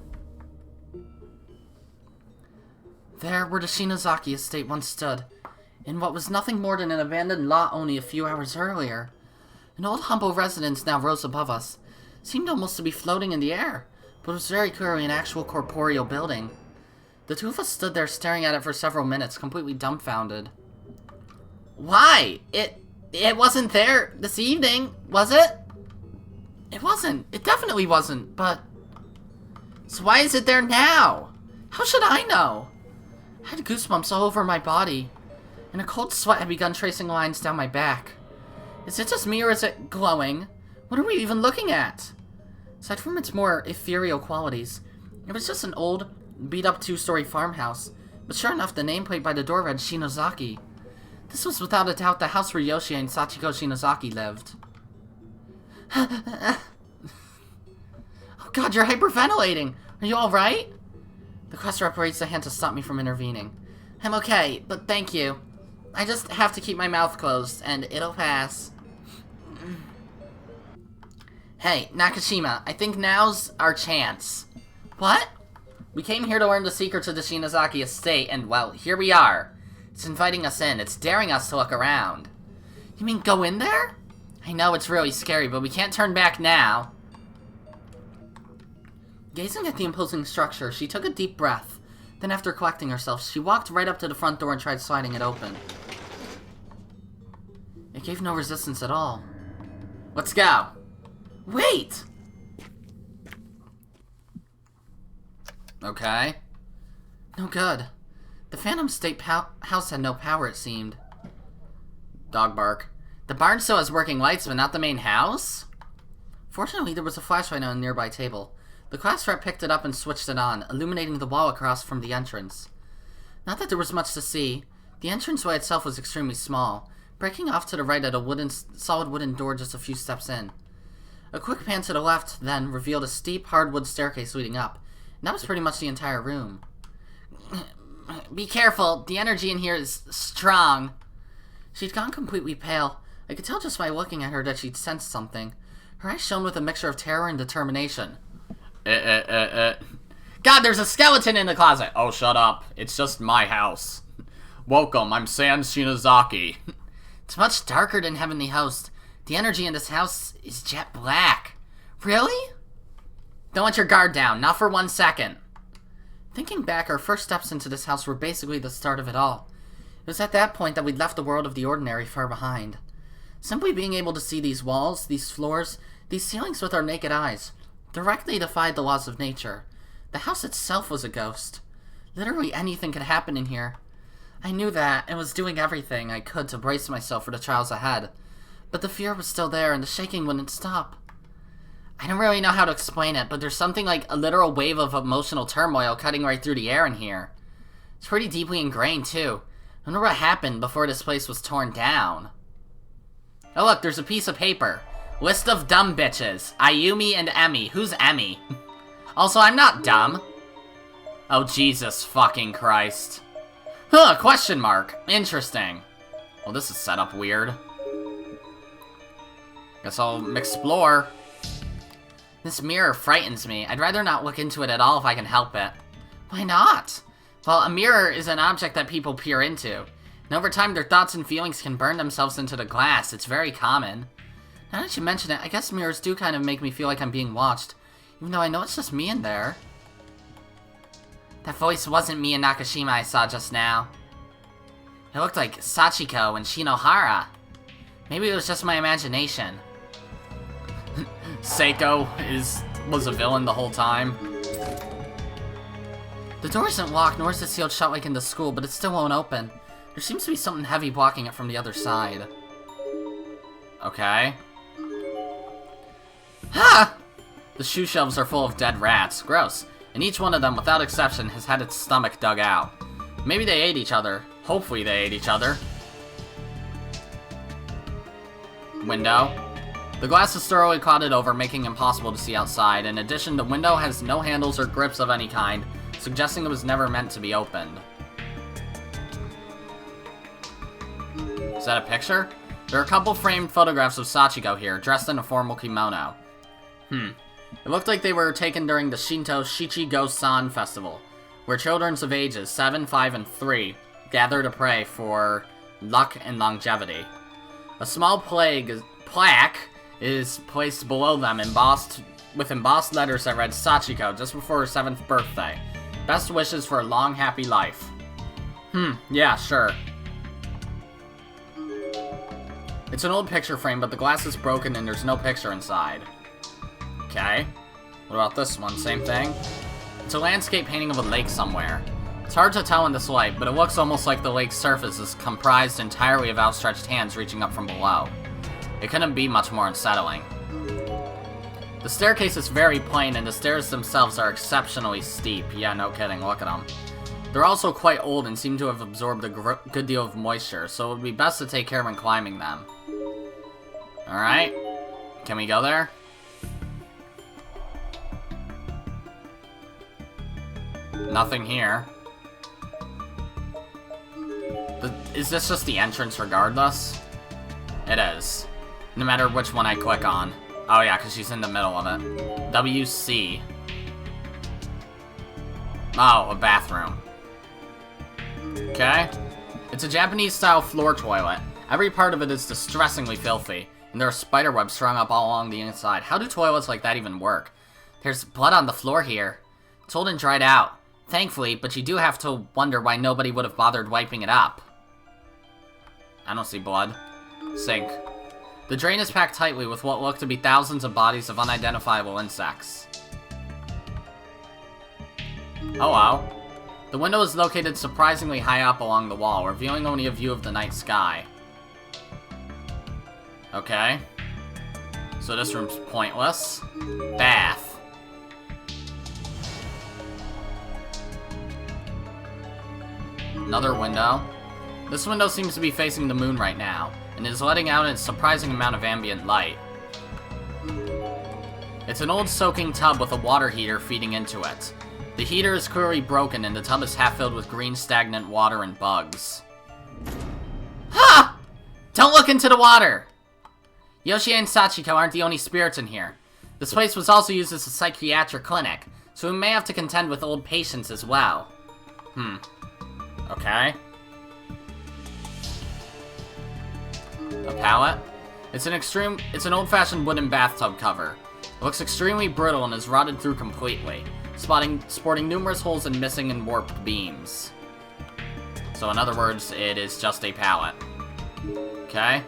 There where the Shinozaki Estate once stood, in what was nothing more than an abandoned lot only a few hours earlier. An old humble residence now rose above us. Seemed almost to be floating in the air, but was very clearly an actual corporeal building. The two of us stood there staring at it for several minutes, completely dumbfounded. Why? It wasn't there this evening, was it? It wasn't. It definitely wasn't, but... So why is it there now? How should I know? I had goosebumps all over my body, and a cold sweat had begun tracing lines down my back. Is it just me or is it glowing? What are we even looking at? Aside from its more ethereal qualities, it was just an old, beat-up 2-story farmhouse. But sure enough, the nameplate by the door read Shinozaki. This was without a doubt the house where Yoshie and Sachiko Shinozaki lived. Oh god, you're hyperventilating! Are you alright? The quest rep raised a hand to stop me from intervening. I'm okay, but thank you. I just have to keep my mouth closed, and it'll pass. Hey, Nakashima, I think now's our chance. What? We came here to learn the secrets of the Shinozaki Estate, and, well, here we are. It's inviting us in. It's daring us to look around. You mean go in there? I know it's really scary, but we can't turn back now. Gazing at the imposing structure, she took a deep breath. Then after collecting herself, she walked right up to the front door and tried sliding it open. It gave no resistance at all. Let's go. Wait! Okay. No good. The Phantom State house had no power, it seemed. Dog bark. The barn still has working lights, but not the main house? Fortunately, there was a flashlight on a nearby table. The class rep picked it up and switched it on, illuminating the wall across from the entrance. Not that there was much to see. The entranceway itself was extremely small, breaking off to the right at a solid wooden door just a few steps in. A quick pan to the left, then, revealed a steep, hardwood staircase leading up, and that was pretty much the entire room. Be careful, the energy in here is strong. She'd gone completely pale. I could tell just by looking at her that she'd sensed something. Her eyes shone with a mixture of terror and determination. God, there's a skeleton in the closet! Oh, shut up. It's just my house. Welcome, I'm Sans Shinozaki. It's much darker than Heavenly Host. The energy in this house is jet black. Really? Don't let your guard down, not for 1 second. Thinking back, our first steps into this house were basically the start of it all. It was at that point that we'd left the world of the ordinary far behind. Simply being able to see these walls, these floors, these ceilings with our naked eyes directly defied the laws of nature. The house itself was a ghost. Literally anything could happen in here. I knew that, and was doing everything I could to brace myself for the trials ahead. But the fear was still there, and the shaking wouldn't stop. I don't really know how to explain it, but there's something like a literal wave of emotional turmoil cutting right through the air in here. It's pretty deeply ingrained, too. I wonder what happened before this place was torn down. Oh look, there's a piece of paper. List of dumb bitches. Ayumi and Emmy. Who's Emmy? Also, I'm not dumb. Oh, Jesus fucking Christ. Huh, question mark. Interesting. Well, this is set up weird. Guess I'll explore. This mirror frightens me. I'd rather not look into it at all if I can help it. Why not? Well, a mirror is an object that people peer into. And over time, their thoughts and feelings can burn themselves into the glass. It's very common. Now that you mention it, I guess mirrors do kind of make me feel like I'm being watched. Even though I know it's just me in there. That voice wasn't me and Nakashima I saw just now. It looked like Sachiko and Shinohara. Maybe it was just my imagination. Seiko was a villain the whole time. The door isn't locked, nor is it sealed shut like in the school, but it still won't open. There seems to be something heavy blocking it from the other side. Okay. Ha! The shoe shelves are full of dead rats. Gross. And each one of them, without exception, has had its stomach dug out. Maybe they ate each other. Hopefully they ate each other. Window. The glass is thoroughly clouded over, making it impossible to see outside. In addition, the window has no handles or grips of any kind, suggesting it was never meant to be opened. Is that a picture? There are a couple framed photographs of Sachiko here, dressed in a formal kimono. It looked like they were taken during the Shinto Shichi-Go-San festival, where children of ages 7, 5, and 3 gather to pray for luck and longevity. A small plaque is placed below them with embossed letters that read Sachiko just before her 7th birthday. Best wishes for a long, happy life. Yeah, sure. It's an old picture frame, but the glass is broken and there's no picture inside. Okay. What about this one? Same thing? It's a landscape painting of a lake somewhere. It's hard to tell in this light, but it looks almost like the lake's surface is comprised entirely of outstretched hands reaching up from below. It couldn't be much more unsettling. The staircase is very plain, and the stairs themselves are exceptionally steep. Yeah, no kidding, look at them. They're also quite old and seem to have absorbed a good deal of moisture, so it would be best to take care when climbing them. Alright. Can we go there? Nothing here. Is this just the entrance regardless? It is. No matter which one I click on. Oh yeah, because she's in the middle of it. WC. Oh, a bathroom. Okay. It's a Japanese-style floor toilet. Every part of it is distressingly filthy, and there are spider webs strung up all along the inside. How do toilets like that even work? There's blood on the floor here. It's old and dried out. Thankfully, but you do have to wonder why nobody would have bothered wiping it up. I don't see blood. Sink. The drain is packed tightly with what look to be thousands of bodies of unidentifiable insects. Oh wow. The window is located surprisingly high up along the wall, revealing only a view of the night sky. Okay. So this room's pointless. Bath. Another window. This window seems to be facing the moon right now, and is letting out a surprising amount of ambient light. It's an old soaking tub with a water heater feeding into it. The heater is clearly broken, and the tub is half filled with green stagnant water and bugs. Ha! Don't look into the water! Yoshie and Sachiko aren't the only spirits in here. This place was also used as a psychiatric clinic, so we may have to contend with old patients as well. Okay. A pallet? It's an old-fashioned wooden bathtub cover. It looks extremely brittle and is rotted through completely, sporting numerous holes and missing and warped beams. So in other words, it is just a pallet. Okay.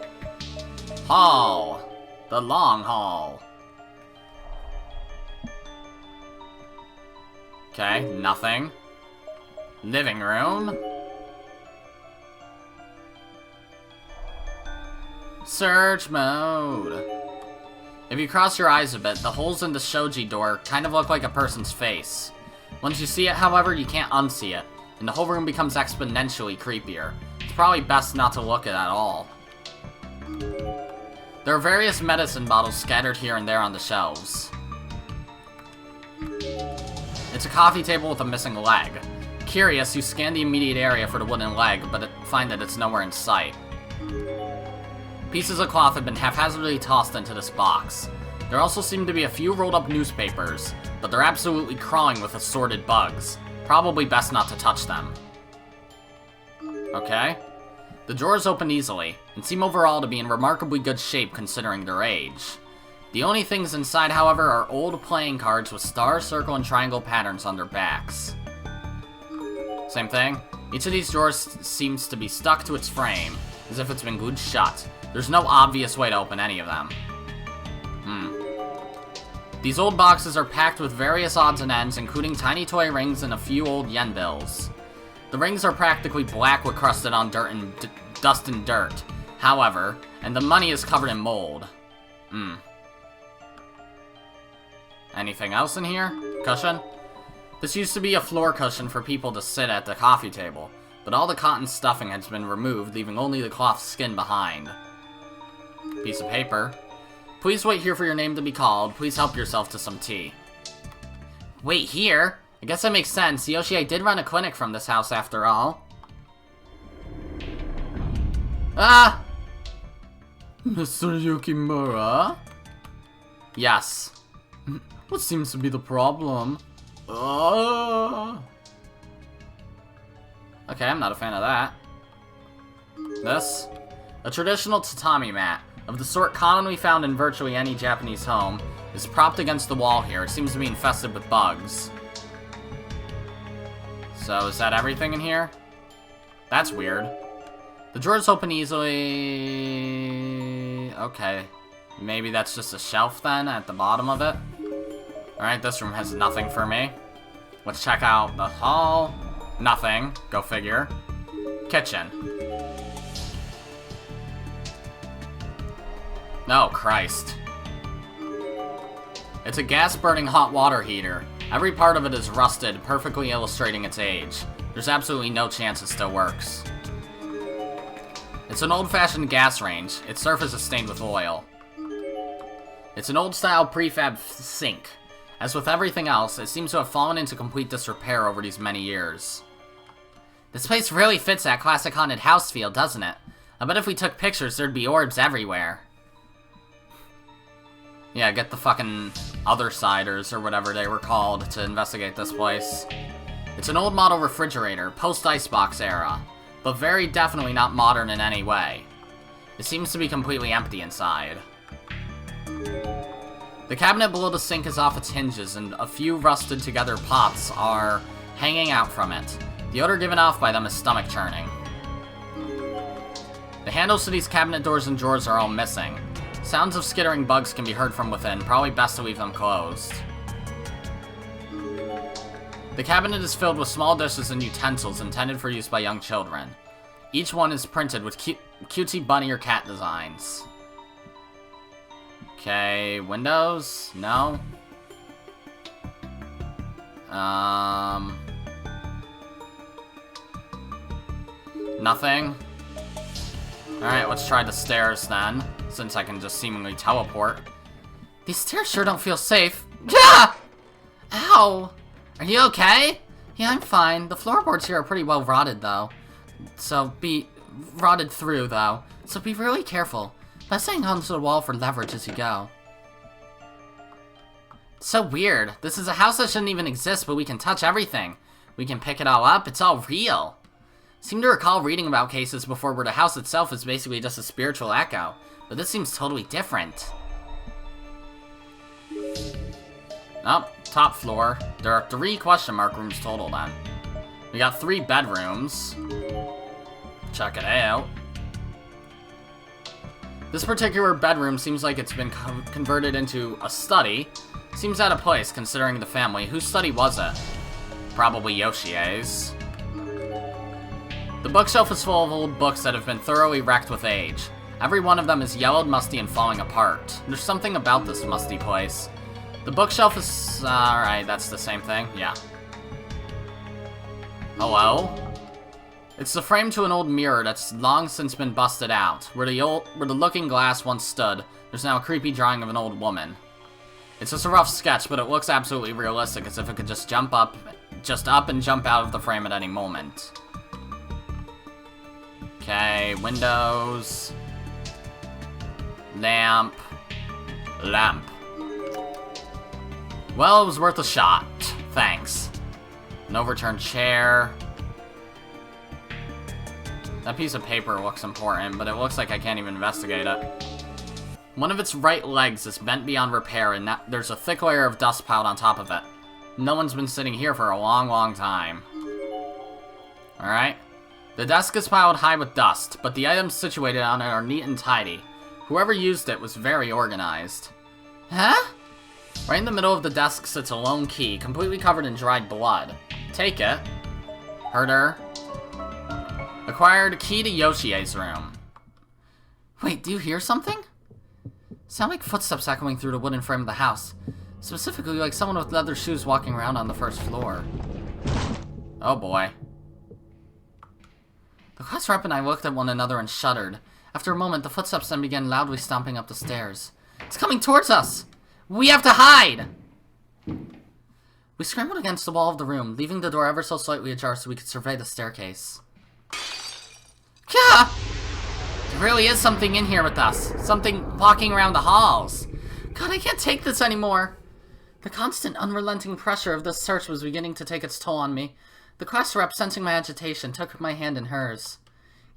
Hall. The long hall. Okay, nothing. Living room. Search mode. If you cross your eyes a bit, the holes in the shoji door kind of look like a person's face. Once you see it, however, you can't unsee it, and the whole room becomes exponentially creepier. It's probably best not to look at it at all. There are various medicine bottles scattered here and there on the shelves. It's a coffee table with a missing leg. Curious, you scan the immediate area for the wooden leg, but find that it's nowhere in sight. Pieces of cloth have been haphazardly tossed into this box. There also seem to be a few rolled up newspapers, but they're absolutely crawling with assorted bugs. Probably best not to touch them. Okay. The drawers open easily, and seem overall to be in remarkably good shape considering their age. The only things inside, however, are old playing cards with star, circle, and triangle patterns on their backs. Same thing. Each of these drawers seems to be stuck to its frame, as if it's been glued shut. There's no obvious way to open any of them. These old boxes are packed with various odds and ends, including tiny toy rings and a few old yen bills. The rings are practically black with crusted on dirt and dust and dirt, however, and the money is covered in mold. Anything else in here? Cushion? This used to be a floor cushion for people to sit at the coffee table, but all the cotton stuffing has been removed, leaving only the cloth skin behind. Piece of paper. Please wait here for your name to be called. Please help yourself to some tea. Wait here? I guess that makes sense. Yoshie did run a clinic from this house after all. Ah! Mr. Yukimura? Yes. What seems to be the problem? Okay, I'm not a fan of that. This? A traditional tatami mat, of the sort commonly found in virtually any Japanese home, is propped against the wall here. It seems to be infested with bugs. So, is that everything in here? That's weird. The drawers open easily... Okay. Maybe that's just a shelf then, at the bottom of it? Alright, this room has nothing for me. Let's check out the hall. Nothing. Go figure. Kitchen. No, Christ. It's a gas-burning hot water heater. Every part of it is rusted, perfectly illustrating its age. There's absolutely no chance it still works. It's an old-fashioned gas range. Its surface is stained with oil. It's an old-style prefab sink. As with everything else, it seems to have fallen into complete disrepair over these many years. This place really fits that classic haunted house feel, doesn't it? I bet if we took pictures, there'd be orbs everywhere. Yeah, get the fucking other siders, or whatever they were called, to investigate this place. It's an old model refrigerator, post-icebox era, but very definitely not modern in any way. It seems to be completely empty inside. The cabinet below the sink is off its hinges, and a few rusted together pots are hanging out from it. The odor given off by them is stomach churning. The handles to these cabinet doors and drawers are all missing. Sounds of skittering bugs can be heard from within, probably best to leave them closed. The cabinet is filled with small dishes and utensils intended for use by young children. Each one is printed with cutesy bunny or cat designs. Okay, windows? No. Nothing. Alright, let's try the stairs then, since I can just seemingly teleport. These stairs sure don't feel safe. Gah! Ow! Are you okay? Yeah, I'm fine. The floorboards here are pretty well rotted, though. Rotted through, though. So be really careful. Best hang onto the wall for leverage as you go. So weird. This is a house that shouldn't even exist, but we can touch everything. We can pick it all up. It's all real. Seem to recall reading about cases before where the house itself is basically just a spiritual echo, but this seems totally different. Oh, top floor. There are 3 question mark rooms total then. We got 3 bedrooms. Check it out. This particular bedroom seems like it's been converted into a study. Seems out of place considering the family. Whose study was it? Probably Yoshie's. The bookshelf is full of old books that have been thoroughly wrecked with age. Every one of them is yellowed, musty, and falling apart. There's something about this musty place. The bookshelf is... alright, that's the same thing? Yeah. Hello? It's the frame to an old mirror that's long since been busted out. Where the looking glass once stood, there's now a creepy drawing of an old woman. It's just a rough sketch, but it looks absolutely realistic, as if it could just up and jump out of the frame at any moment. Okay, windows. Lamp. Well, it was worth a shot. Thanks. An overturned chair. That piece of paper looks important, but it looks like I can't even investigate it. One of its right legs is bent beyond repair, and there's a thick layer of dust piled on top of it. No one's been sitting here for a long, long time. Alright. The desk is piled high with dust, but the items situated on it are neat and tidy. Whoever used it was very organized. Huh? Right in the middle of the desk sits a lone key, completely covered in dried blood. Take it. Herder. Acquired key to Yoshie's room. Wait, do you hear something? Sound like footsteps echoing through the wooden frame of the house. Specifically like someone with leather shoes walking around on the first floor. Oh boy. The class rep and I looked at one another and shuddered. After a moment, the footsteps then began loudly stomping up the stairs. It's coming towards us! We have to hide! We scrambled against the wall of the room, leaving the door ever so slightly ajar so we could survey the staircase. Gah! There really is something in here with us. Something walking around the halls. God, I can't take this anymore. The constant, unrelenting pressure of this search was beginning to take its toll on me. The class rep, sensing my agitation, took my hand in hers.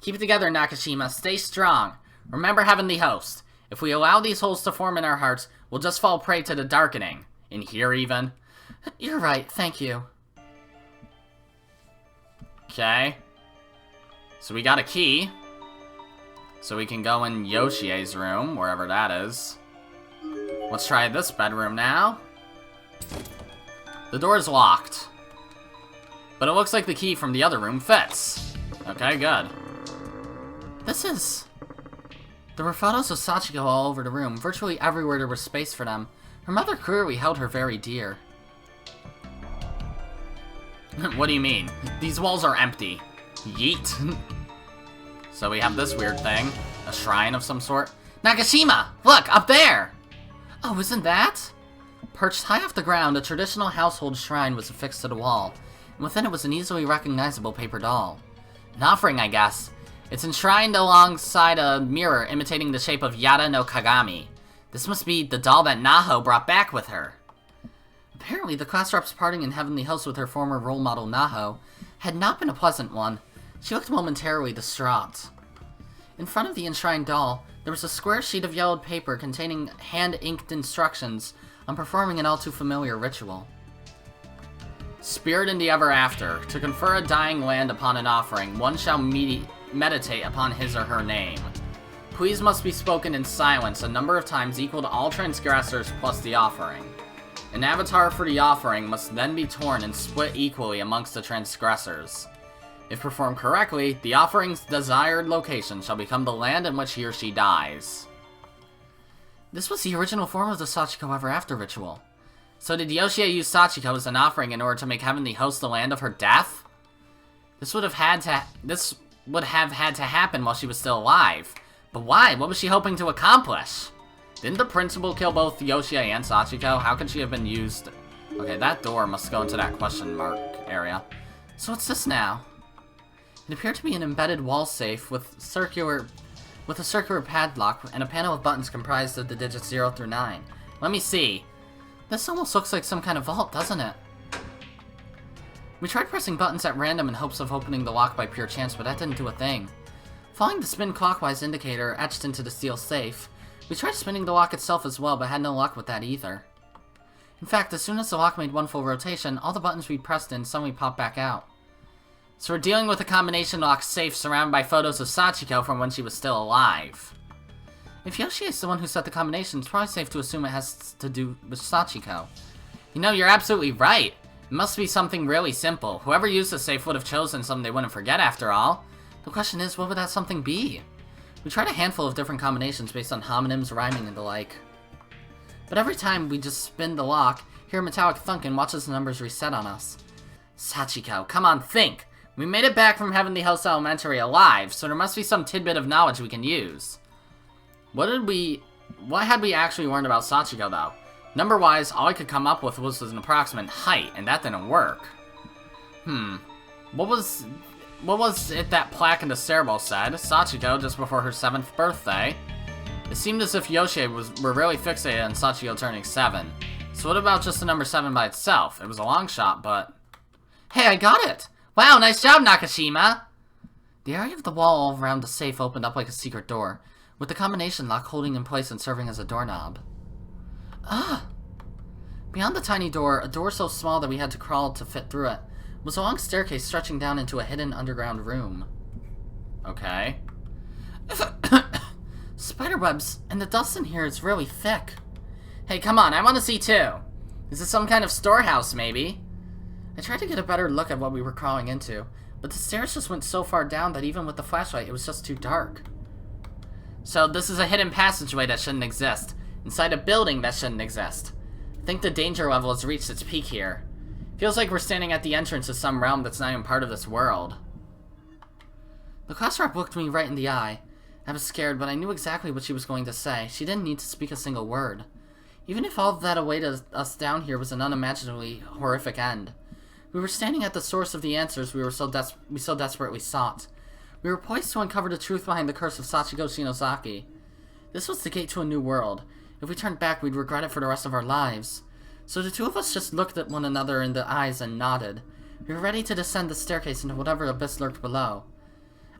Keep it together, Nakashima. Stay strong. Remember Heavenly Host. If we allow these holes to form in our hearts, we'll just fall prey to the darkening. In here, even. You're right. Thank you. Okay. So we got a key. So we can go in Yoshie's room, wherever that is. Let's try this bedroom now. The door is locked. But it looks like the key from the other room fits. Okay, good. There were photos of Sachiko all over the room. Virtually everywhere there was space for them. Her mother clearly held her very dear. What do you mean? These walls are empty. Yeet. So we have this weird thing. A shrine of some sort. Nakashima! Look, up there! Oh, isn't that? Perched high off the ground, a traditional household shrine was affixed to the wall, and within it was an easily recognizable paper doll. An offering, I guess. It's enshrined alongside a mirror imitating the shape of Yada no Kagami. This must be the doll that Naho brought back with her. Apparently, the class rep's parting in Heavenly Hills with her former role model Naho had not been a pleasant one. She looked momentarily distraught. In front of the enshrined doll, there was a square sheet of yellowed paper containing hand-inked instructions on performing an all-too-familiar ritual. Spirit in the ever after. To confer a dying land upon an offering, one shall meditate upon his or her name. Please must be spoken in silence a number of times equal to all transgressors plus the offering. An avatar for the offering must then be torn and split equally amongst the transgressors. If performed correctly, the offering's desired location shall become the land in which he or she dies. This was the original form of the Sachiko Ever After ritual. So did Yoshie use Sachiko as an offering in order to make Heavenly Host the land of her death? This would have had to happen while she was still alive. But why? What was she hoping to accomplish? Didn't the principal kill both Yoshie and Sachiko? How could she have been used? Okay, that door must go into that question mark area. So what's this now? It appeared to be an embedded wall safe with a circular padlock and a panel of buttons comprised of the digits 0 through 9. Let me see. This almost looks like some kind of vault, doesn't it? We tried pressing buttons at random in hopes of opening the lock by pure chance, but that didn't do a thing. Following the spin clockwise indicator etched into the steel safe, we tried spinning the lock itself as well, but had no luck with that either. In fact, as soon as the lock made one full rotation, all the buttons we pressed in suddenly popped back out. So we're dealing with a combination lock safe surrounded by photos of Sachiko from when she was still alive. If Yoshie is the one who set the combination, it's probably safe to assume it has to do with Sachiko. You know, you're absolutely right. It must be something really simple. Whoever used the safe would have chosen something they wouldn't forget after all. The question is, what would that something be? We tried a handful of different combinations based on homonyms, rhyming, and the like. But every time we just spin the lock, hear a metallic thunk and watch as the numbers reset on us. Sachiko, come on, think! We made it back from Heavenly Host Elementary alive, so there must be some tidbit of knowledge we can use. What had we actually learned about Sachiko, though? Number-wise, all I could come up with was an approximate height, and that didn't work. What was it that plaque in the stairwell said? Sachiko, just before her 7th birthday. It seemed as if Yoshie were really fixated on Sachiko turning 7. So what about just the number 7 by itself? It was a long shot, but... Hey, I got it! Wow, nice job, Nakashima! The area of the wall all around the safe opened up like a secret door, with the combination lock holding in place and serving as a doorknob. Ah! Beyond the tiny door, a door so small that we had to crawl to fit through it, was a long staircase stretching down into a hidden underground room. Okay. Spiderwebs, and the dust in here is really thick. Hey, come on, I want to see too. Is this some kind of storehouse, maybe? I tried to get a better look at what we were crawling into, but the stairs just went so far down that even with the flashlight, it was just too dark. So this is a hidden passageway that shouldn't exist, inside a building that shouldn't exist. I think the danger level has reached its peak here. Feels like we're standing at the entrance of some realm that's not even part of this world. The class rep looked me right in the eye. I was scared, but I knew exactly what she was going to say. She didn't need to speak a single word. Even if all that awaited us down here was an unimaginably horrific end. We were standing at the source of the answers we so desperately sought. We were poised to uncover the truth behind the curse of Sachiko Shinozaki. This was the gate to a new world. If we turned back, we'd regret it for the rest of our lives. So the two of us just looked at one another in the eyes and nodded. We were ready to descend the staircase into whatever abyss lurked below.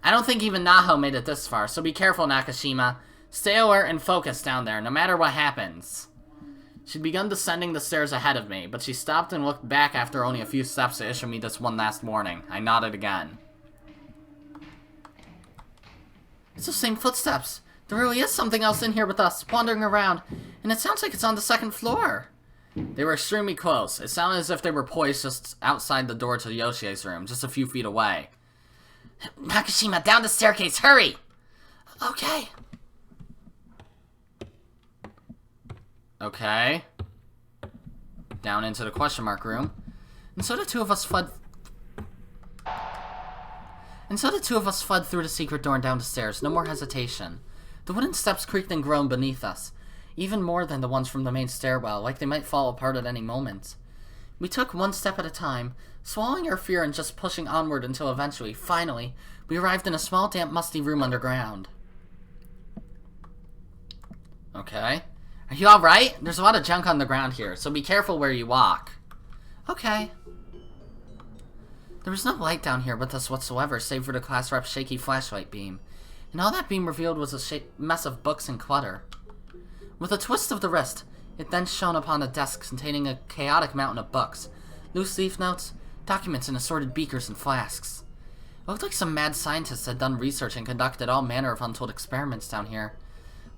I don't think even Naho made it this far, so be careful, Nakashima. Stay alert and focused down there, no matter what happens. She'd begun descending the stairs ahead of me, but she stopped and looked back after only a few steps to issue me this one last warning. I nodded again. It's the same footsteps. There really is something else in here with us, wandering around, and it sounds like it's on the 2nd floor. They were extremely close. It sounded as if they were poised just outside the door to Yoshie's room, just a few feet away. Nakashima, down the staircase, hurry! Okay. Okay. down into the question mark room. And so the two of us fled through the secret door and down the stairs, no more hesitation. The wooden steps creaked and groaned beneath us, even more than the ones from the main stairwell, like they might fall apart at any moment. We took one step at a time, swallowing our fear and just pushing onward until eventually, finally, we arrived in a small, damp, musty room underground. Okay. Are you alright? There's a lot of junk on the ground here, so be careful where you walk. Okay. There was no light down here with us whatsoever, save for the class rep's shaky flashlight beam. And all that beam revealed was a mess of books and clutter. With a twist of the wrist, it then shone upon a desk containing a chaotic mountain of books, loose leaf notes, documents in assorted beakers and flasks. It looked like some mad scientists had done research and conducted all manner of untold experiments down here.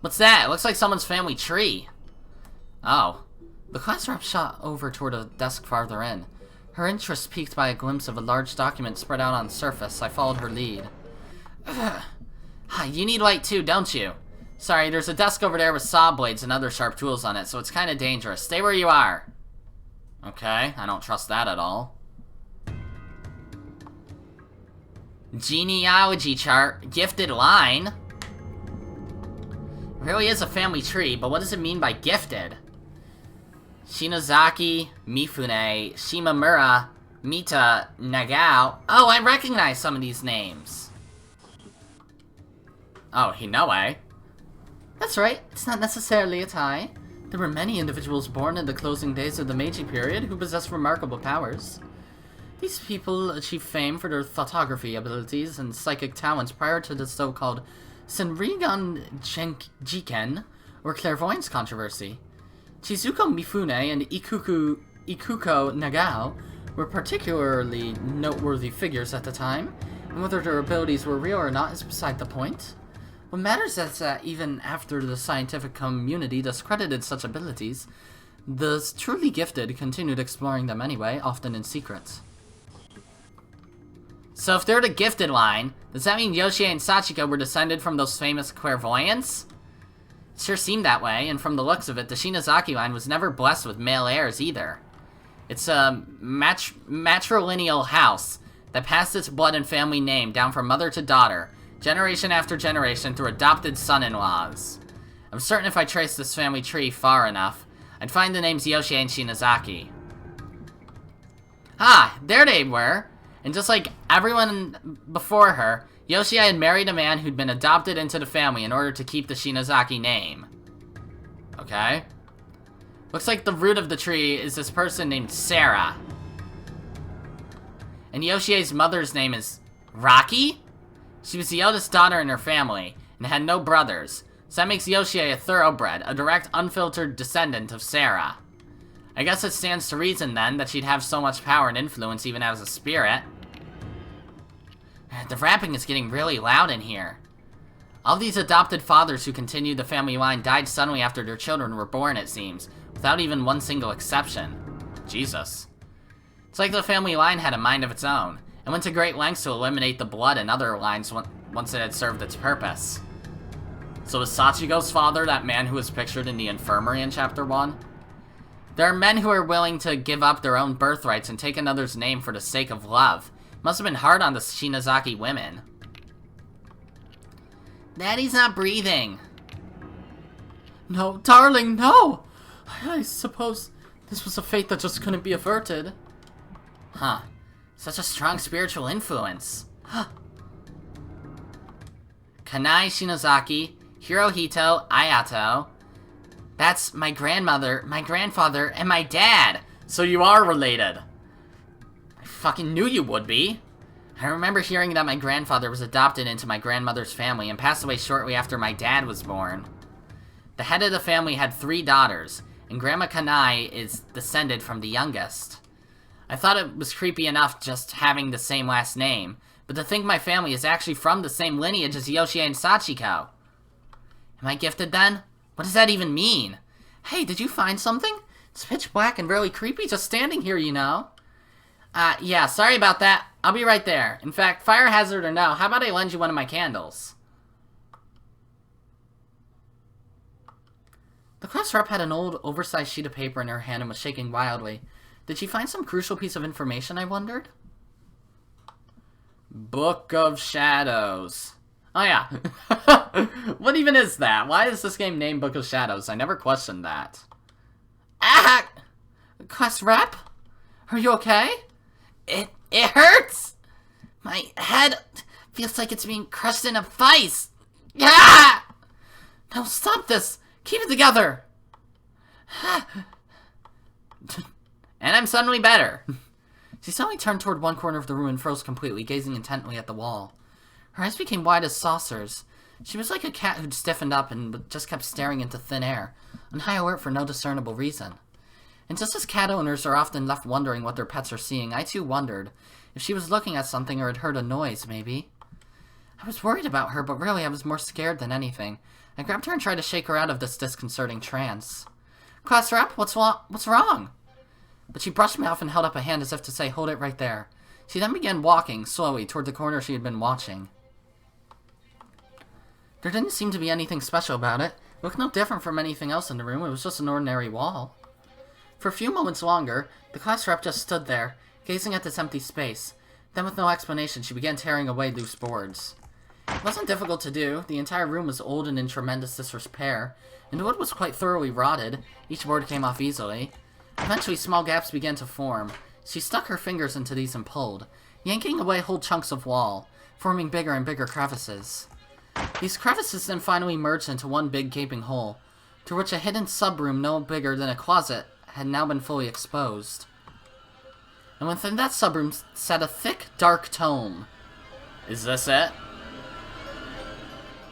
What's that? It looks like someone's family tree. Oh. The class rep shot over toward a desk farther in. Her interest piqued by a glimpse of a large document spread out on the surface. I followed her lead. You need light too, don't you? Sorry, there's a desk over there with saw blades and other sharp tools on it, so it's kind of dangerous. Stay where you are. Okay, I don't trust that at all. Genealogy chart. Gifted line. It really is a family tree, but what does it mean by gifted? Shinozaki, Mifune, Shimamura, Mita, Nagao. Oh, I recognize some of these names. Oh, Hinoe. That's right, it's not necessarily a tie. There were many individuals born in the closing days of the Meiji period who possessed remarkable powers. These people achieved fame for their thoughtography abilities and psychic talents prior to the so-called Senrigan Jiken, or clairvoyance controversy. Chizuko Mifune and Ikuko Nagao were particularly noteworthy figures at the time, and whether their abilities were real or not is beside the point. What matters is that even after the scientific community discredited such abilities, the truly gifted continued exploring them anyway, often in secret. So if they're the gifted line, does that mean Yoshie and Sachiko were descended from those famous clairvoyants? It sure seemed that way, and from the looks of it, the Shinozaki line was never blessed with male heirs either. It's a matrilineal house that passed its blood and family name down from mother to daughter, generation after generation through adopted son-in-laws. I'm certain if I traced this family tree far enough, I'd find the names Yoshie and Shinozaki. Ah, there they were! And just like everyone before her, Yoshie had married a man who'd been adopted into the family in order to keep the Shinozaki name. Okay. Looks like the root of the tree is this person named Sarah. And Yoshie's mother's name is Rocky? She was the eldest daughter in her family, and had no brothers, so that makes Yoshie a thoroughbred, a direct, unfiltered descendant of Sarah. I guess it stands to reason, then, that she'd have so much power and influence even as a spirit. The rapping is getting really loud in here. All these adopted fathers who continued the family line died suddenly after their children were born, it seems, without even one single exception. Jesus. It's like the family line had a mind of its own, and went to great lengths to eliminate the blood in other lines once it had served its purpose. So is Sachiko's father that man who was pictured in the infirmary in Chapter 1? There are men who are willing to give up their own birthrights and take another's name for the sake of love. Must have been hard on the Shinozaki women. Daddy's not breathing. No, darling, no! I suppose this was a fate that just couldn't be averted. Huh. Such a strong spiritual influence. Kanai Shinozaki, Hirohito Ayato. That's my grandmother, my grandfather, and my dad. So you are related. I fucking knew you would be. I remember hearing that my grandfather was adopted into my grandmother's family and passed away shortly after my dad was born. The head of the family had 3 daughters, and Grandma Kanai is descended from the youngest. I thought it was creepy enough just having the same last name, but to think my family is actually from the same lineage as Yoshie and Sachiko. Am I gifted then? What does that even mean? Hey, did you find something? It's pitch black and really creepy just standing here, you know. Yeah, sorry about that. I'll be right there. In fact, fire hazard or no, how about I lend you one of my candles? The class rep had an old, oversized sheet of paper in her hand and was shaking wildly. Did she find some crucial piece of information, I wondered? Book of Shadows. Oh yeah. What even is that? Why is this game named Book of Shadows? I never questioned that. Ah! Class rep? Are you okay? It hurts! My head feels like it's being crushed in a vice. Ah! Now stop this! Keep it together! And I'm suddenly better. She suddenly turned toward one corner of the room and froze completely, gazing intently at the wall. Her eyes became wide as saucers. She was like a cat who'd stiffened up and just kept staring into thin air, on high alert for no discernible reason. And just as cat owners are often left wondering what their pets are seeing, I too wondered if she was looking at something or had heard a noise, maybe. I was worried about her, but really I was more scared than anything. I grabbed her and tried to shake her out of this disconcerting trance. Class rep, what's wrong? But she brushed me off and held up a hand as if to say, hold it right there. She then began walking, slowly, toward the corner she had been watching. There didn't seem to be anything special about it. It looked no different from anything else in the room. It was just an ordinary wall. For a few moments longer, the class rep just stood there, gazing at this empty space. Then with no explanation, she began tearing away loose boards. It wasn't difficult to do. The entire room was old and in tremendous disrepair, and the wood was quite thoroughly rotted. Each board came off easily. Eventually, small gaps began to form. She stuck her fingers into these and pulled, yanking away whole chunks of wall, forming bigger and bigger crevices. These crevices then finally merged into one big gaping hole, through which a hidden sub-room no bigger than a closet had now been fully exposed. And within that sub-room sat a thick, dark tome. Is this it?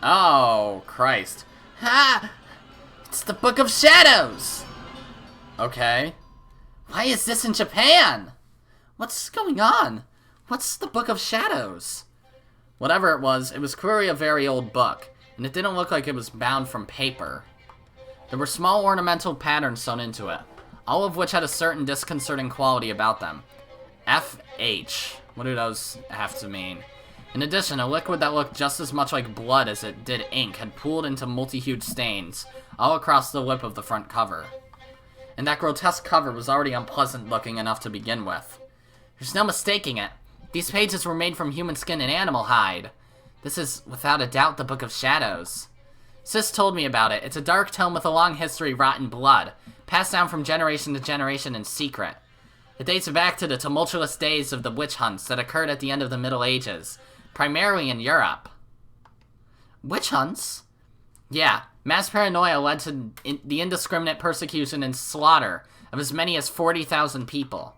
Oh, Christ. Ha! It's the Book of Shadows! Okay. Why is this in Japan? What's going on? What's the Book of Shadows? Whatever it was clearly a very old book, and it didn't look like it was bound from paper. There were small ornamental patterns sewn into it, all of which had a certain disconcerting quality about them. FH. What do those have to mean? In addition, a liquid that looked just as much like blood as it did ink had pooled into multi-hued stains, all across the lip of the front cover. And that grotesque cover was already unpleasant looking enough to begin with. There's no mistaking it. These pages were made from human skin and animal hide. This is, without a doubt, the Book of Shadows. Sis told me about it. It's a dark tome with a long history wrought in blood, passed down from generation to generation in secret. It dates back to the tumultuous days of the witch hunts that occurred at the end of the Middle Ages, primarily in Europe. Witch hunts? Yeah, mass paranoia led to the indiscriminate persecution and slaughter of as many as 40,000 people.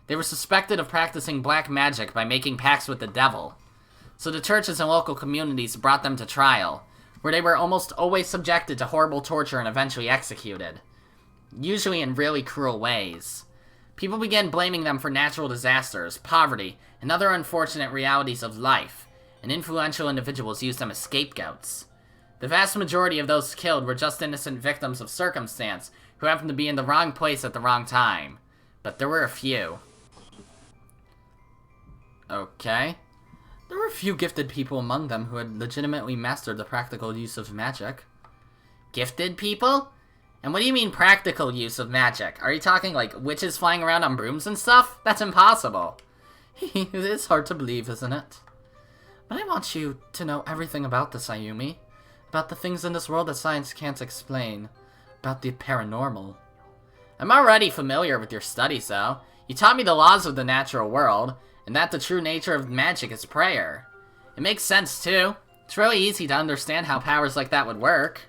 They were suspected of practicing black magic by making pacts with the devil. So the churches and local communities brought them to trial, where they were almost always subjected to horrible torture and eventually executed. Usually in really cruel ways. People began blaming them for natural disasters, poverty, and other unfortunate realities of life, and influential individuals used them as scapegoats. The vast majority of those killed were just innocent victims of circumstance who happened to be in the wrong place at the wrong time. But there were a few. Okay. There were a few gifted people among them who had legitimately mastered the practical use of magic. Gifted people? And what do you mean practical use of magic? Are you talking like witches flying around on brooms and stuff? That's impossible. It's hard to believe, isn't it? But I want you to know everything about this, Ayumi. About the things in this world that science can't explain. About the paranormal. I'm already familiar with your studies, though. You taught me the laws of the natural world, and that the true nature of magic is prayer. It makes sense, too. It's really easy to understand how powers like that would work.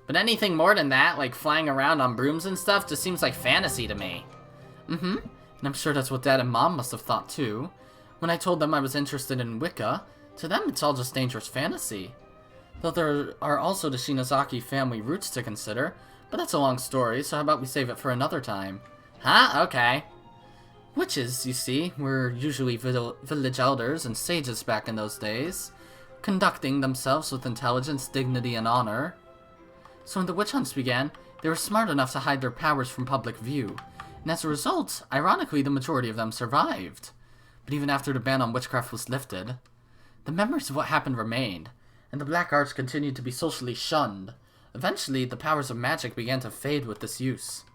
But anything more than that, like flying around on brooms and stuff, just seems like fantasy to me. Mm-hmm. And I'm sure that's what Dad and Mom must have thought, too. When I told them I was interested in Wicca, to them it's all just dangerous fantasy. Though there are also the Shinozaki family roots to consider, but that's a long story, so how about we save it for another time? Huh? Okay. Witches, you see, were usually village elders and sages back in those days, conducting themselves with intelligence, dignity, and honor. So when the witch hunts began, they were smart enough to hide their powers from public view, and as a result, ironically, the majority of them survived. But even after the ban on witchcraft was lifted, the memories of what happened remained, and the black arts continued to be socially shunned, Eventually, the powers of magic began to fade with this use.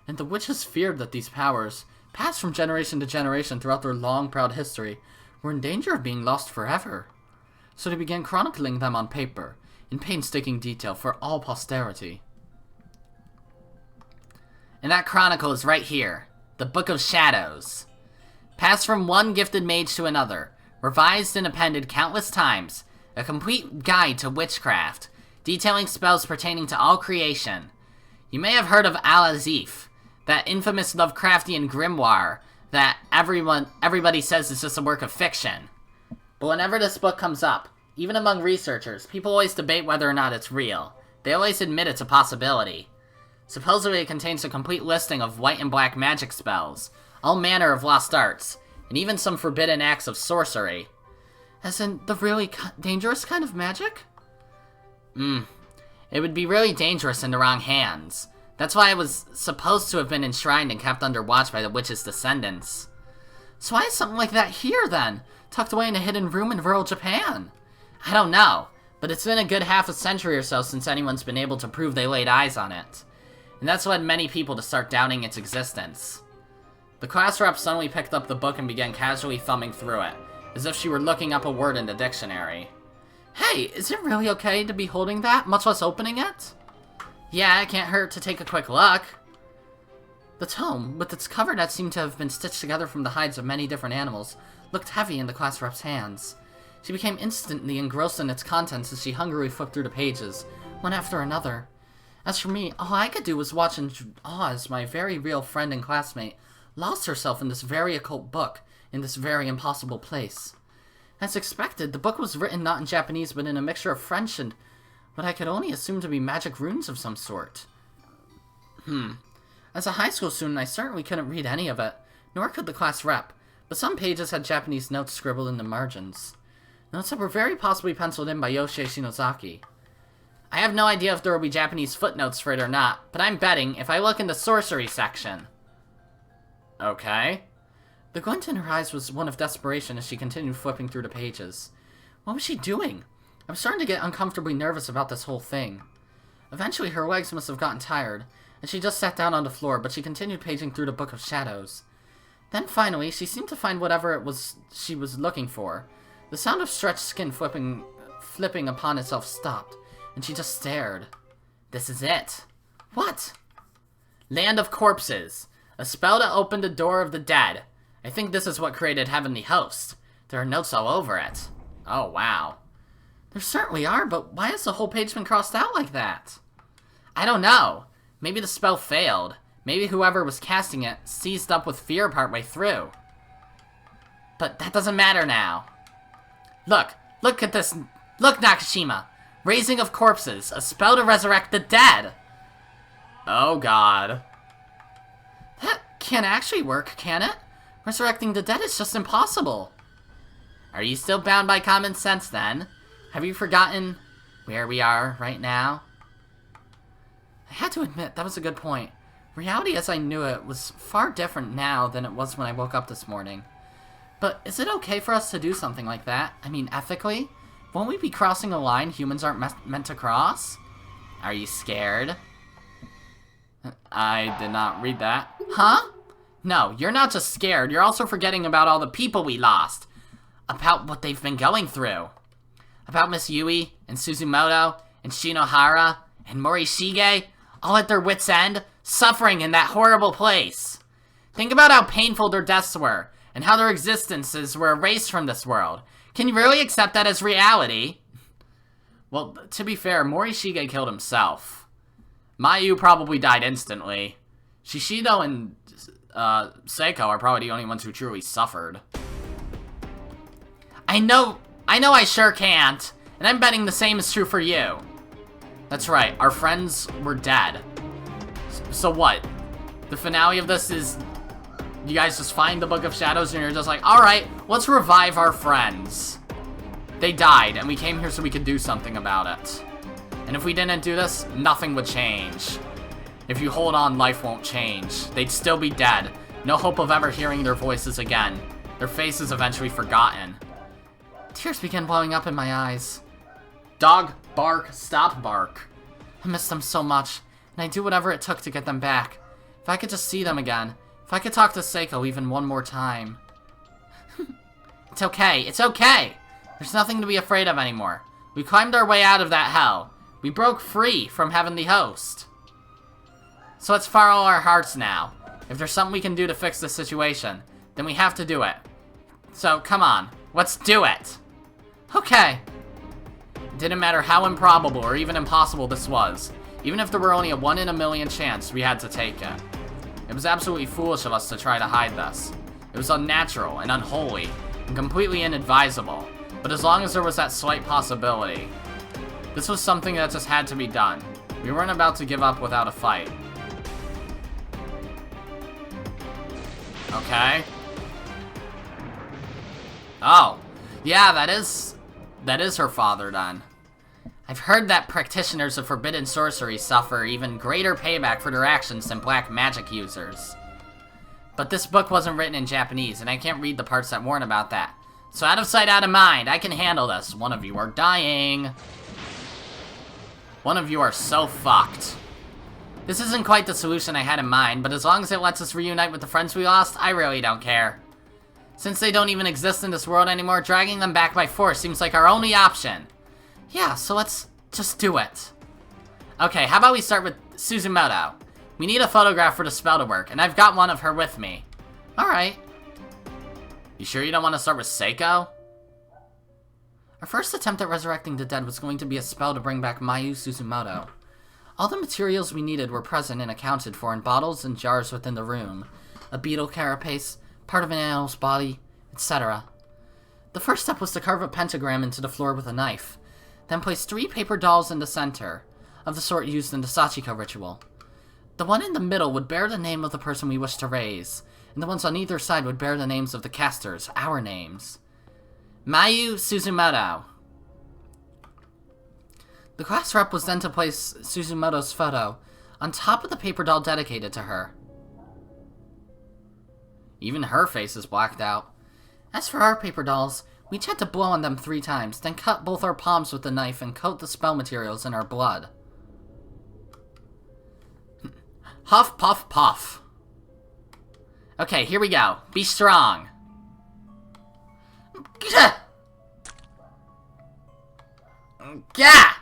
And the witches feared that these powers, passed from generation to generation throughout their long, proud history, were in danger of being lost forever. So they began chronicling them on paper, in painstaking detail for all posterity. And that chronicle is right here. The Book of Shadows. Passed from one gifted mage to another, revised and appended countless times, a complete guide to witchcraft, detailing spells pertaining to all creation. You may have heard of Al-Azif, that infamous Lovecraftian grimoire that everybody says is just a work of fiction. But whenever this book comes up, even among researchers, people always debate whether or not it's real. They always admit it's a possibility. Supposedly it contains a complete listing of white and black magic spells, all manner of lost arts, and even some forbidden acts of sorcery. As in, the really dangerous kind of magic? It would be really dangerous in the wrong hands. That's why it was supposed to have been enshrined and kept under watch by the witch's descendants. So why is something like that here, then? Tucked away in a hidden room in rural Japan? I don't know, but it's been a good half a century or so since anyone's been able to prove they laid eyes on it. And that's led many people to start doubting its existence. The class rep suddenly picked up the book and began casually thumbing through it, as if she were looking up a word in the dictionary. Hey, is it really okay to be holding that, much less opening it? Yeah, it can't hurt to take a quick look. The tome, with its cover that seemed to have been stitched together from the hides of many different animals, looked heavy in the class rep's hands. She became instantly engrossed in its contents as she hungrily flipped through the pages, one after another. As for me, all I could do was watch in awe as my very real friend and classmate lost herself in this very occult book, in this very impossible place. As expected, the book was written not in Japanese but in a mixture of French and what I could only assume to be magic runes of some sort. As a high school student, I certainly couldn't read any of it, nor could the class rep, but some pages had Japanese notes scribbled in the margins. Notes that were very possibly penciled in by Yoshie Shinozaki. I have no idea if there will be Japanese footnotes for it or not, but I'm betting if I look in the sorcery section. Okay. The glint in her eyes was one of desperation as she continued flipping through the pages. What was she doing? I was starting to get uncomfortably nervous about this whole thing. Eventually, her legs must have gotten tired, and she just sat down on the floor, but she continued paging through the Book of Shadows. Then finally, she seemed to find whatever it was she was looking for. The sound of stretched skin flipping upon itself stopped, and she just stared. This is it. What? Land of Corpses. A spell to open the door of the dead. I think this is what created Heavenly Host. There are notes all over it. Oh, wow. There certainly are, but why has the whole page been crossed out like that? I don't know. Maybe the spell failed. Maybe whoever was casting it seized up with fear partway through. But that doesn't matter now. Look at this. Look, Nakashima. Raising of Corpses, a spell to resurrect the dead. Oh, God. That can't actually work, can it? Resurrecting the dead is just impossible. Are you still bound by common sense, then? Have you forgotten where we are right now? I had to admit, that was a good point. Reality as I knew it was far different now than it was when I woke up this morning. But is it okay for us to do something like that? I mean, ethically? Won't we be crossing a line humans aren't meant to cross? Are you scared? I did not read that. Huh? No, you're not just scared, you're also forgetting about all the people we lost. About what they've been going through. About Miss Yui, and Suzumoto, and Shinohara, and Morishige, all at their wits' end, suffering in that horrible place. Think about how painful their deaths were, and how their existences were erased from this world. Can you really accept that as reality? Well, to be fair, Morishige killed himself. Mayu probably died instantly. Shishido and Seiko are probably the only ones who truly suffered. I know I sure can't, and I'm betting the same is true for you. That's right, our friends were dead. So what? The finale of this is you guys just find the Book of Shadows and you're just like, alright, let's revive our friends. They died, and we came here so we could do something about it. And if we didn't do this, nothing would change. If you hold on, life won't change. They'd still be dead. No hope of ever hearing their voices again. Their faces eventually forgotten. Tears began welling up in my eyes. Dog, bark, stop bark. I miss them so much, and I'd do whatever it took to get them back. If I could just see them again. If I could talk to Seiko even one more time. It's okay, it's okay! There's nothing to be afraid of anymore. We climbed our way out of that hell. We broke free from Heavenly Host. So let's follow our hearts now. If there's something we can do to fix this situation, then we have to do it. So, come on, let's do it! Okay. It didn't matter how improbable or even impossible this was. Even if there were only a 1 in a million chance, we had to take it. It was absolutely foolish of us to try to hide this. It was unnatural and unholy, and completely inadvisable. But as long as there was that slight possibility, this was something that just had to be done. We weren't about to give up without a fight. Okay. Oh. Yeah, that is her father then. I've heard that practitioners of forbidden sorcery suffer even greater payback for their actions than black magic users. But this book wasn't written in Japanese, and I can't read the parts that warn about that. So out of sight, out of mind, I can handle this. One of you are dying. One of you are so fucked. This isn't quite the solution I had in mind, but as long as it lets us reunite with the friends we lost, I really don't care. Since they don't even exist in this world anymore, dragging them back by force seems like our only option. Yeah, so let's just do it. Okay, how about we start with Suzumoto? We need a photograph for the spell to work, and I've got one of her with me. Alright. You sure you don't want to start with Seiko? Our first attempt at resurrecting the dead was going to be a spell to bring back Mayu Suzumoto. All the materials we needed were present and accounted for in bottles and jars within the room. A beetle carapace, part of an animal's body, etc. The first step was to carve a pentagram into the floor with a knife, then place 3 paper dolls in the center, of the sort used in the Sachiko ritual. The one in the middle would bear the name of the person we wished to raise, and the ones on either side would bear the names of the casters, our names. Mayu Suzumoto. The class rep was then to place Suzumoto's photo on top of the paper doll dedicated to her. Even her face is blacked out. As for our paper dolls, we each had to blow on them 3 times, then cut both our palms with the knife and coat the spell materials in our blood. Huff, puff, puff. Okay, here we go. Be strong. Gah!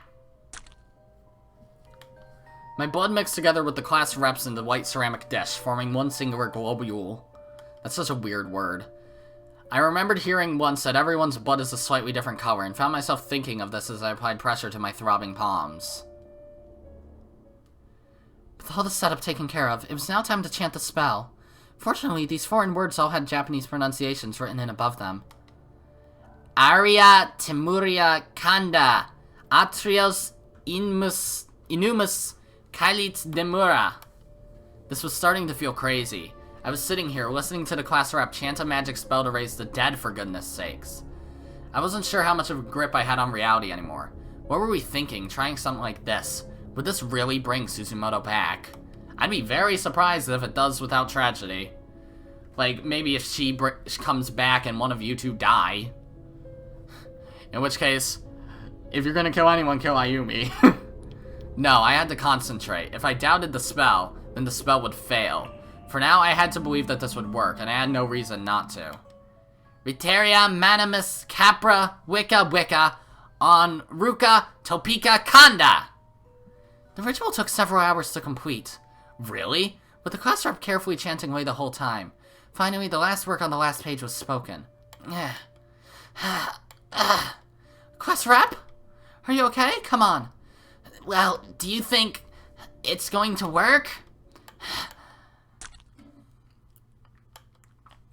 My blood mixed together with the class reps in the white ceramic dish, forming one singular globule. That's such a weird word. I remembered hearing once that everyone's blood is a slightly different color, and found myself thinking of this as I applied pressure to my throbbing palms. With all the setup taken care of, it was now time to chant the spell. Fortunately, these foreign words all had Japanese pronunciations written in above them. Aria Temuria Kanda Atrios Inumus Kailit Demura. This was starting to feel crazy. I was sitting here, listening to the class rep chant a magic spell to raise the dead, for goodness sakes. I wasn't sure how much of a grip I had on reality anymore. What were we thinking, trying something like this? Would this really bring Suzumoto back? I'd be very surprised if it does without tragedy. Like, maybe if she comes back and one of you two die. In which case, if you're gonna kill anyone, kill Ayumi. No, I had to concentrate. If I doubted the spell, then the spell would fail. For now, I had to believe that this would work, and I had no reason not to. Riteria Manimus Capra Wicca Wicca on Ruka Topeka Kanda! The ritual took several hours to complete. Really? With the class rep carefully chanting away the whole time. Finally, the last word on the last page was spoken. Class rep? Are you okay? Come on. Well, do you think it's going to work?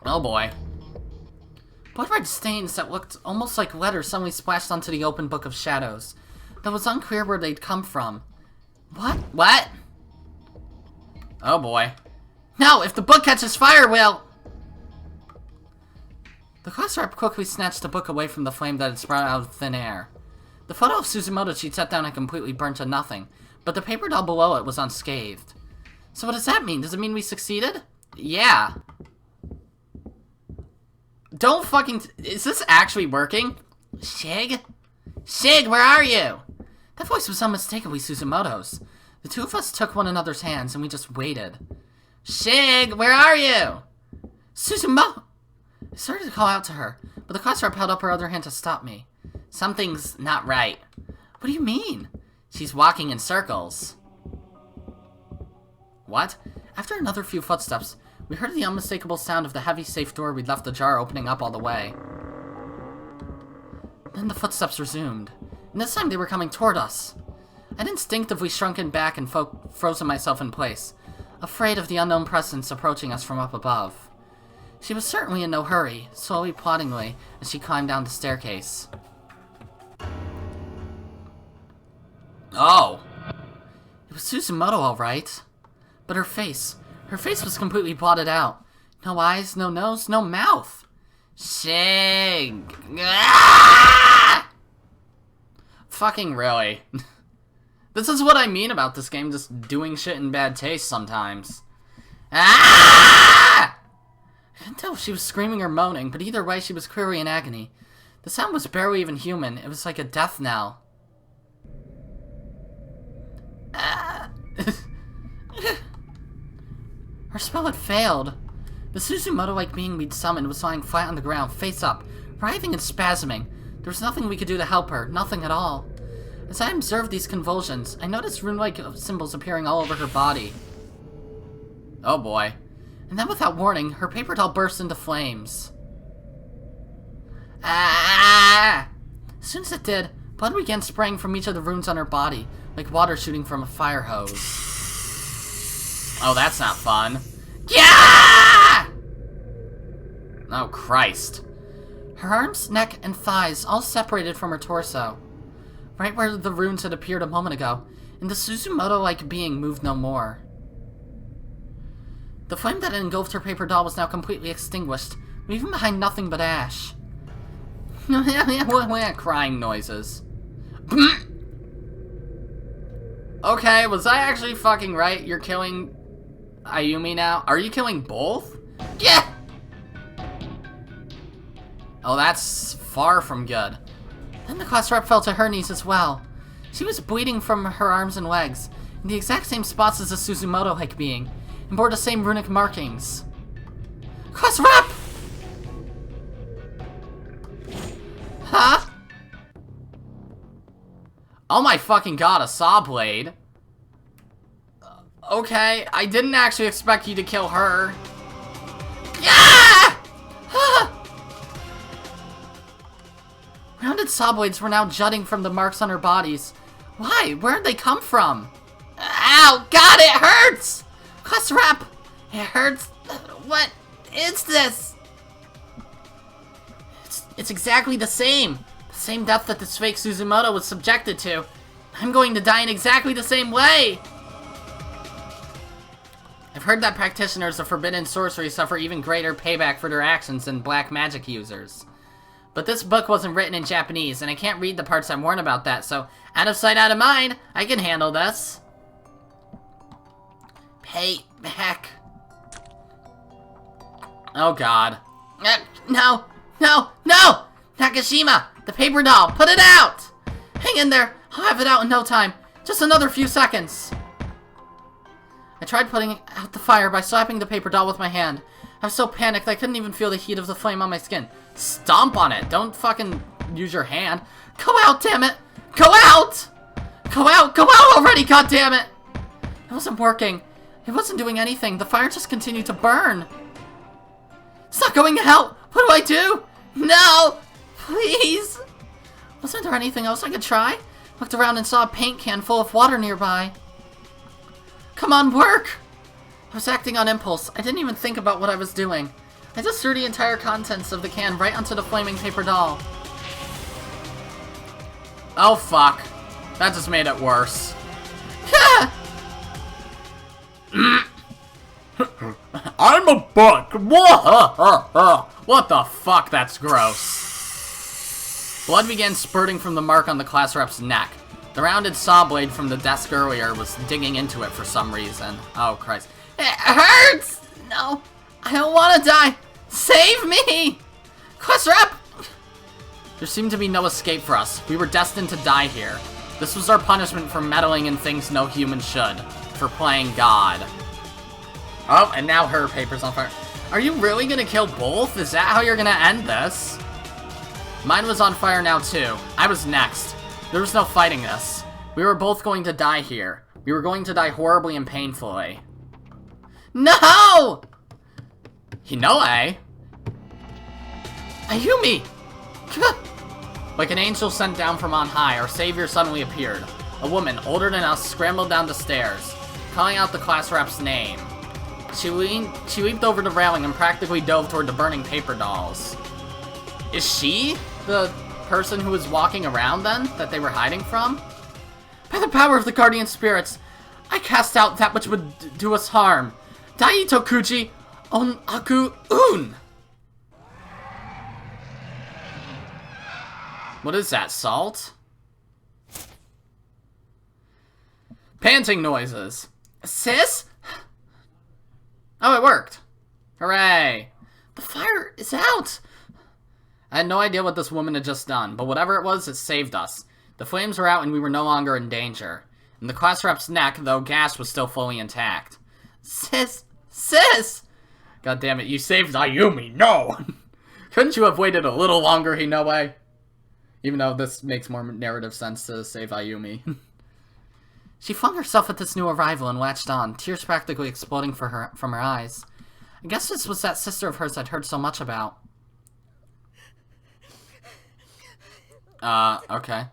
Oh boy. Blood red stains that looked almost like letters suddenly splashed onto the open book of shadows. Though it was unclear where they'd come from. What? What? Oh boy. No, if the book catches fire, we'll... The class rep quickly snatched the book away from the flame that had sprouted out of thin air. The photo of Suzumoto she'd set down had completely burnt to nothing, but the paper doll below it was unscathed. So what does that mean? Does it mean we succeeded? Yeah. Don't fucking... Is this actually working? Shig? Shig, where are you? That voice was unmistakably Suzumoto's. The two of us took one another's hands and we just waited. Shig, where are you? Suzumoto! I started to call out to her, but the class rep held up her other hand to stop me. Something's not right. What do you mean? She's walking in circles. What? After another few footsteps, we heard the unmistakable sound of the heavy safe door we'd left ajar opening up all the way. Then the footsteps resumed, and this time they were coming toward us. I'd instinctively shrunken back and frozen myself in place, afraid of the unknown presence approaching us from up above. She was certainly in no hurry, slowly ploddingly, as she climbed down the staircase. Oh! It was Suzumoto, all right. But her face was completely blotted out. No eyes, no nose, no mouth. Shig! Ah! Fucking really. This is what I mean about this game, just doing shit in bad taste sometimes. Ah! I couldn't tell if she was screaming or moaning, but either way she was clearly in agony. The sound was barely even human. It was like a death knell. Her spell had failed. The Suzumoto-like being we'd summoned was lying flat on the ground, face up, writhing and spasming. There was nothing we could do to help her, nothing at all. As I observed these convulsions, I noticed rune-like symbols appearing all over her body. Oh boy. And then without warning, her paper doll burst into flames. Ah! As soon as it did, blood began spraying from each of the runes on her body, like water shooting from a fire hose. Oh, that's not fun. Yeah! Oh, Christ. Her arms, neck, and thighs all separated from her torso, right where the runes had appeared a moment ago, and the Suzumoto-like being moved no more. The flame that had engulfed her paper doll was now completely extinguished, leaving behind nothing but ash. Crying noises. Okay, was I actually fucking right? You're killing Ayumi now? Are you killing both? Yeah! Oh, that's far from good. Then the class rep fell to her knees as well. She was bleeding from her arms and legs, in the exact same spots as the Suzumoto-like being, and bore the same runic markings. Class rep! Huh? Oh my fucking god, a saw blade. Okay, I didn't actually expect you to kill her. Yeah! Rounded saw blades were now jutting from the marks on her bodies. Why? Where'd they come from? Ow! God, it hurts! Class rep! It hurts. What is this? It's exactly the same. The same death that this fake Suzumoto was subjected to. I'm going to die in exactly the same way! I've heard that practitioners of forbidden sorcery suffer even greater payback for their actions than black magic users. But this book wasn't written in Japanese, and I can't read the parts that warn about that, so out of sight, out of mind, I can handle this. Payback. Oh god. No! No! No! Nakashima! The paper doll! Put it out! Hang in there! I'll have it out in no time. Just another few seconds. I tried putting out the fire by slapping the paper doll with my hand. I was so panicked I couldn't even feel the heat of the flame on my skin. Stomp on it. Don't fucking use your hand. Go out, damn it! Go out! Go out! Go out already, goddammit! It wasn't working. It wasn't doing anything. The fire just continued to burn. It's not going out! What do I do? No! Please! Wasn't there anything else I could try? Looked around and saw a paint can full of water nearby. Come on, work! I was acting on impulse. I didn't even think about what I was doing. I just threw the entire contents of the can right onto the flaming paper doll. Oh fuck. That just made it worse. I'm a book. What the fuck? That's gross. Blood began spurting from the mark on the class rep's neck. The rounded saw blade from the desk earlier was digging into it for some reason. Oh Christ. It hurts! No, I don't want to die. Save me! Class rep! There seemed to be no escape for us. We were destined to die here. This was our punishment for meddling in things no human should. For playing God. Oh, and now her paper's on fire. Are you really gonna kill both? Is that how you're gonna end this? Mine was on fire now too. I was next. There was no fighting this. We were both going to die here. We were going to die horribly and painfully. No! Hinoe? Ayumi! Like an angel sent down from on high, our savior suddenly appeared. A woman, older than us, scrambled down the stairs, calling out the class rep's name. She leaped over the railing and practically dove toward the burning paper dolls. Is she the person who was walking around then, that they were hiding from? By the power of the guardian spirits, I cast out that which would do us harm. Daito Kuji on Aku Un! What is that, salt? Panting noises. Sis? Oh, it worked. Hooray. The fire is out. I had no idea what this woman had just done, but whatever it was, it saved us. The flames were out and we were no longer in danger. And the class rep's neck, though gash, was still fully intact. Sis! God damn it, you saved Ayumi, no! Couldn't you have waited a little longer, Hinoe? Even though this makes more narrative sense to save Ayumi. She flung herself at this new arrival and latched on, tears practically exploding from her eyes. I guess this was that sister of hers I'd heard so much about. Okay.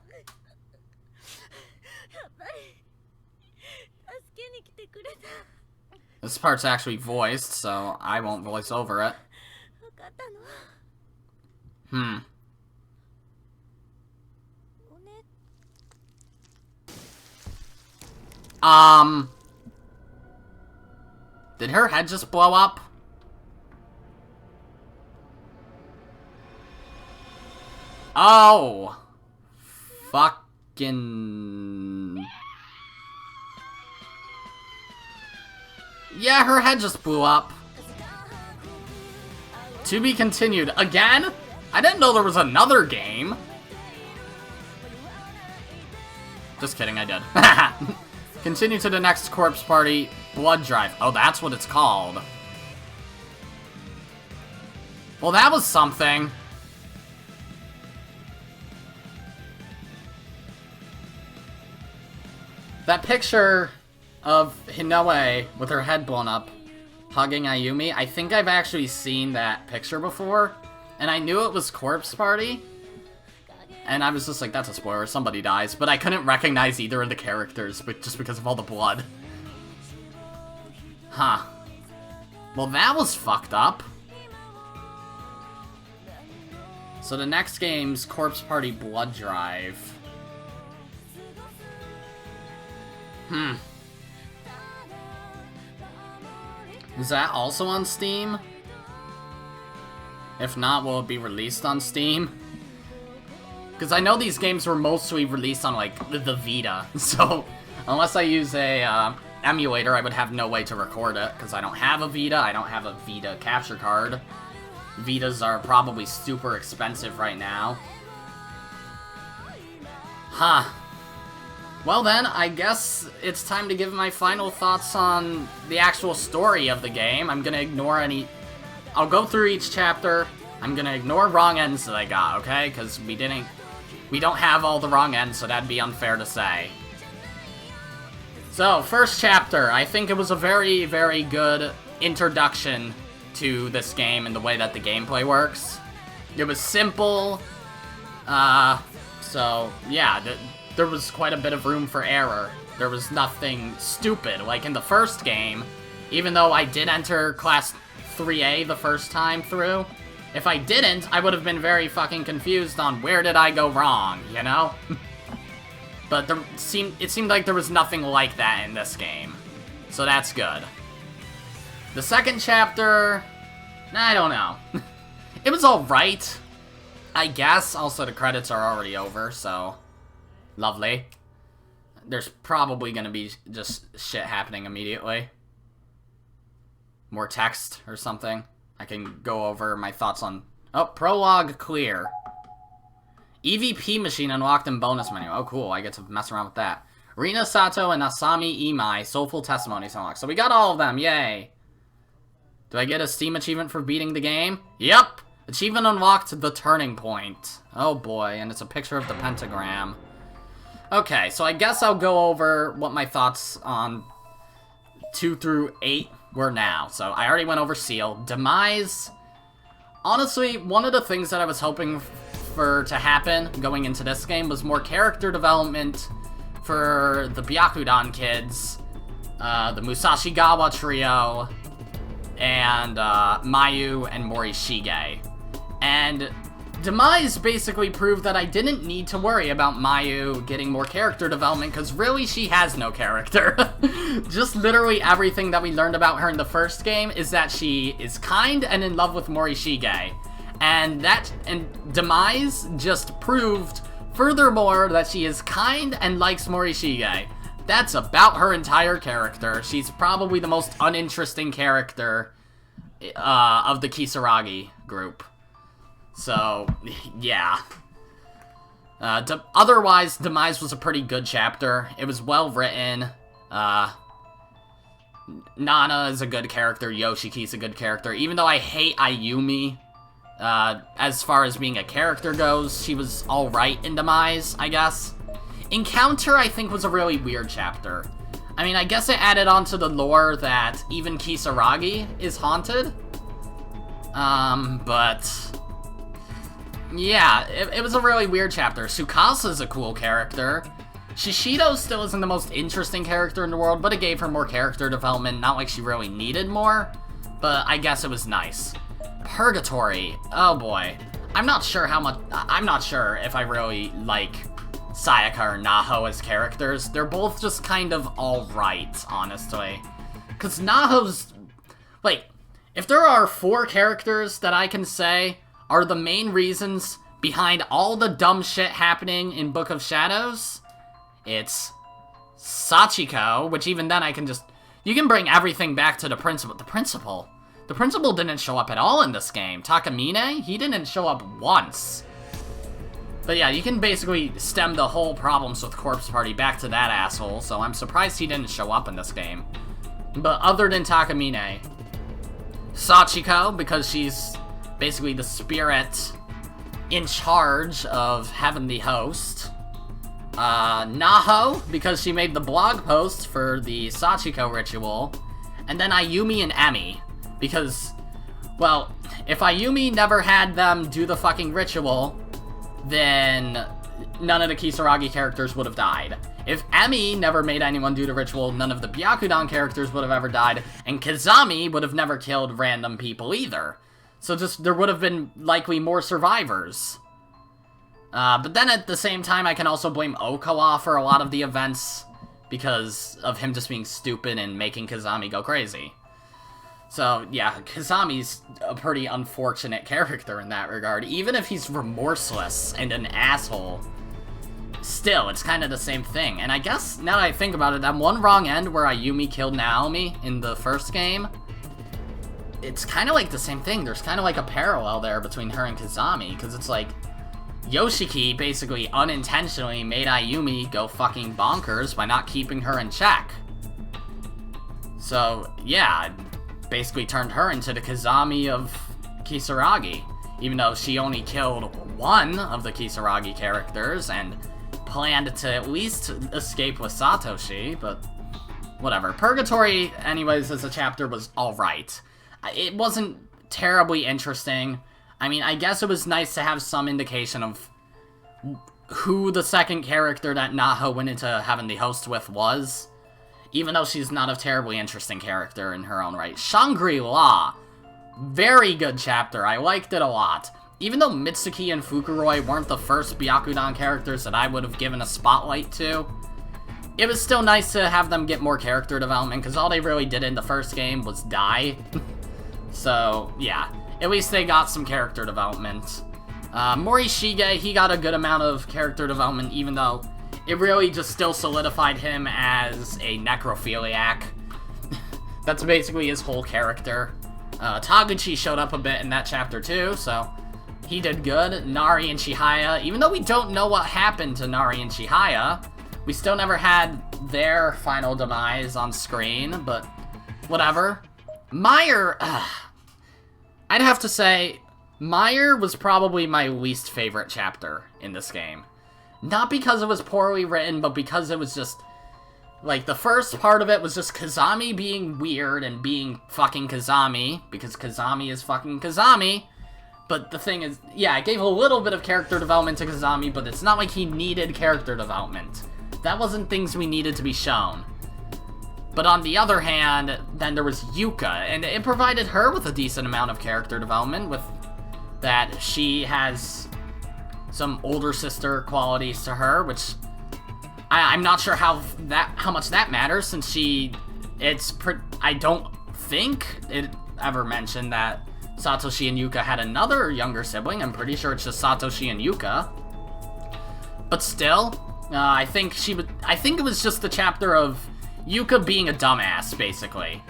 This part's actually voiced, so I won't voice over it. Did her head just blow up? Oh! Fucking... Yeah, her head just blew up. To be continued. Again? I didn't know there was another game. Just kidding, I did. Continue to the next corpse party, blood drive. Oh, that's what it's called. Well, that was something. That picture of Hinoe with her head blown up, hugging Ayumi, I think I've actually seen that picture before, and I knew it was Corpse Party, and I was just like, that's a spoiler, somebody dies, but I couldn't recognize either of the characters, but just because of all the blood. Huh. Well, that was fucked up. So the next game's Corpse Party Blood Drive. Is that also on Steam? If not, will it be released on Steam? Because I know these games were mostly released on, like, the Vita. So, unless I use a emulator, I would have no way to record it. Because I don't have a Vita, I don't have a Vita capture card. Vitas are probably super expensive right now. Huh. Well then, I guess it's time to give my final thoughts on the actual story of the game. I'm gonna ignore any... I'll go through each chapter. I'm gonna ignore wrong ends that I got, okay? Because we don't have all the wrong ends, so that'd be unfair to say. So, first chapter. I think it was a very, very good introduction to this game and the way that the gameplay works. It was simple. So, yeah, there was quite a bit of room for error. There was nothing stupid, like in the first game. Even though I did enter Class 3A the first time through, if I didn't, I would have been very fucking confused on where did I go wrong, you know? But it seemed like there was nothing like that in this game. So that's good. The second chapter, I don't know. It was alright, I guess. Also, the credits are already over, so... Lovely. There's probably gonna be just shit happening immediately. More text or something. I can go over my thoughts on... Oh, prologue clear. EVP machine unlocked in bonus menu. Oh, cool. I get to mess around with that. Rina Sato and Asami Imai. Soulful testimonies unlocked. So we got all of them. Yay. Do I get a Steam achievement for beating the game? Yep. Achievement unlocked, the turning point. Oh boy, and it's a picture of the pentagram. Okay, so I guess I'll go over what my thoughts on 2 through 8 were now. So I already went over Seal. Demise. Honestly, one of the things that I was hoping for to happen going into this game was more character development for the Byakudan kids, the Musashigawa trio, and Mayu and Morishige. And Demise basically proved that I didn't need to worry about Mayu getting more character development, because really she has no character. Just literally everything that we learned about her in the first game is that she is kind and in love with Morishige. And Demise just proved furthermore that she is kind and likes Morishige. That's about her entire character. She's probably the most uninteresting character of the Kisaragi group. So, yeah. Otherwise, Demise was a pretty good chapter. It was well written. Nana is a good character. Yoshiki's a good character. Even though I hate Ayumi, as far as being a character goes, she was alright in Demise, I guess. Encounter, I think, was a really weird chapter. I mean, I guess it added on to the lore that even Kisaragi is haunted. But yeah, it was a really weird chapter. Tsukasa's a cool character. Shishido still isn't the most interesting character in the world, but it gave her more character development. Not like she really needed more, but I guess it was nice. Purgatory. Oh boy. I'm not sure if I really like Sayaka or Naho as characters. They're both just kind of alright, honestly. Because Naho's... Like, if there are 4 characters that I can say are the main reasons behind all the dumb shit happening in Book of Shadows, it's Sachiko, which even then I can just... You can bring everything back to the principal. The principal didn't show up at all in this game. Takamine, he didn't show up once. But yeah, you can basically stem the whole problems with Corpse Party back to that asshole, so I'm surprised he didn't show up in this game. But other than Takamine, Sachiko, because she's basically the spirit in charge of Heavenly Host. Naho, because she made the blog post for the Sachiko ritual. And then Ayumi and Emi, because, well, if Ayumi never had them do the fucking ritual, then none of the Kisaragi characters would have died. If Emi never made anyone do the ritual, none of the Byakudan characters would have ever died, and Kazami would have never killed random people either. So just, there would have been likely more survivors. But then at the same time, I can also blame Okawa for a lot of the events, because of him just being stupid and making Kazami go crazy. So, yeah, Kazami's a pretty unfortunate character in that regard. Even if he's remorseless and an asshole, still, it's kind of the same thing. And I guess, now that I think about it, that one wrong end where Ayumi killed Naomi in the first game, it's kind of like the same thing. There's kind of like a parallel there between her and Kazami, because it's like, Yoshiki basically unintentionally made Ayumi go fucking bonkers by not keeping her in check. So, yeah, basically turned her into the Kazami of Kisaragi, even though she only killed one of the Kisaragi characters and planned to at least escape with Satoshi, but whatever. Purgatory, anyways, as a chapter was alright. It wasn't terribly interesting. I mean, I guess it was nice to have some indication of who the second character that Naho went into Heavenly Host with was, even though she's not a terribly interesting character in her own right. Shangri-La, very good chapter. I liked it a lot. Even though Mitsuki and Fukuroi weren't the first Byakudan characters that I would have given a spotlight to, it was still nice to have them get more character development, because all they really did in the first game was die. So, yeah. At least they got some character development. Morishige, he got a good amount of character development, even though it really just still solidified him as a necrophiliac. That's basically his whole character. Taguchi showed up a bit in that chapter too, so he did good. Nari and Chihaya, even though we don't know what happened to Nari and Chihaya, we still never had their final demise on screen, but whatever. Meyer, I'd have to say, Meyer was probably my least favorite chapter in this game. Not because it was poorly written, but because it was just, like, the first part of it was just Kazami being weird and being fucking Kazami, because Kazami is fucking Kazami. But the thing is, yeah, it gave a little bit of character development to Kazami, but it's not like he needed character development. That wasn't things we needed to be shown. But on the other hand, then there was Yuka, and it provided her with a decent amount of character development, with that she has some older sister qualities to her, which I'm not sure how much that matters, since I don't think it ever mentioned that Satoshi and Yuka had another younger sibling. I'm pretty sure it's just Satoshi and Yuka. But still, I think it was just the chapter of Yuka being a dumbass, basically.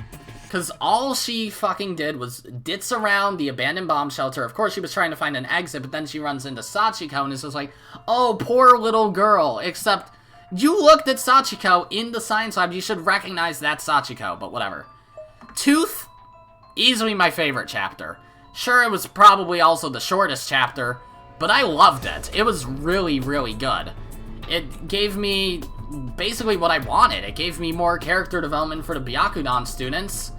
Because all she fucking did was ditz around the abandoned bomb shelter. Of course, she was trying to find an exit, but then she runs into Sachiko and is just like, oh, poor little girl. Except, you looked at Sachiko in the science lab, you should recognize that's Sachiko, but whatever. Tooth, easily my favorite chapter. Sure, it was probably also the shortest chapter, but I loved it. It was really, really good. It gave me basically what I wanted. It gave me more character development for the Byakudan students.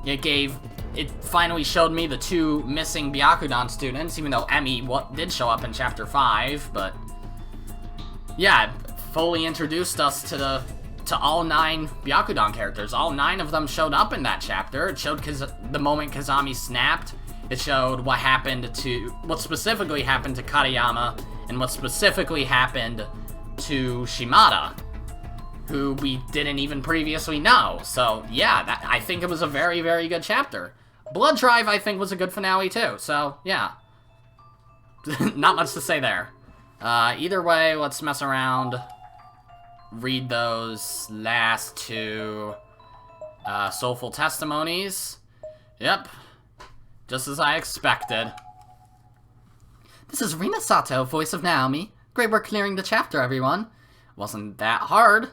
It finally showed me the two missing Byakudan students, even though Emi did show up in chapter 5, but yeah, it fully introduced us to all 9 Byakudan characters. All 9 of them showed up in that chapter. It showed the moment Kazami snapped. It showed what specifically happened to Katayama, and what specifically happened to Shimada, who we didn't even previously know. So yeah, I think it was a very, very good chapter. Blood Drive, I think, was a good finale too. So yeah, not much to say there. Either way, let's mess around. Read those last 2 soulful testimonies. Yep, just as I expected. This is Rina Sato, voice of Naomi. Great work clearing the chapter, everyone. Wasn't that hard.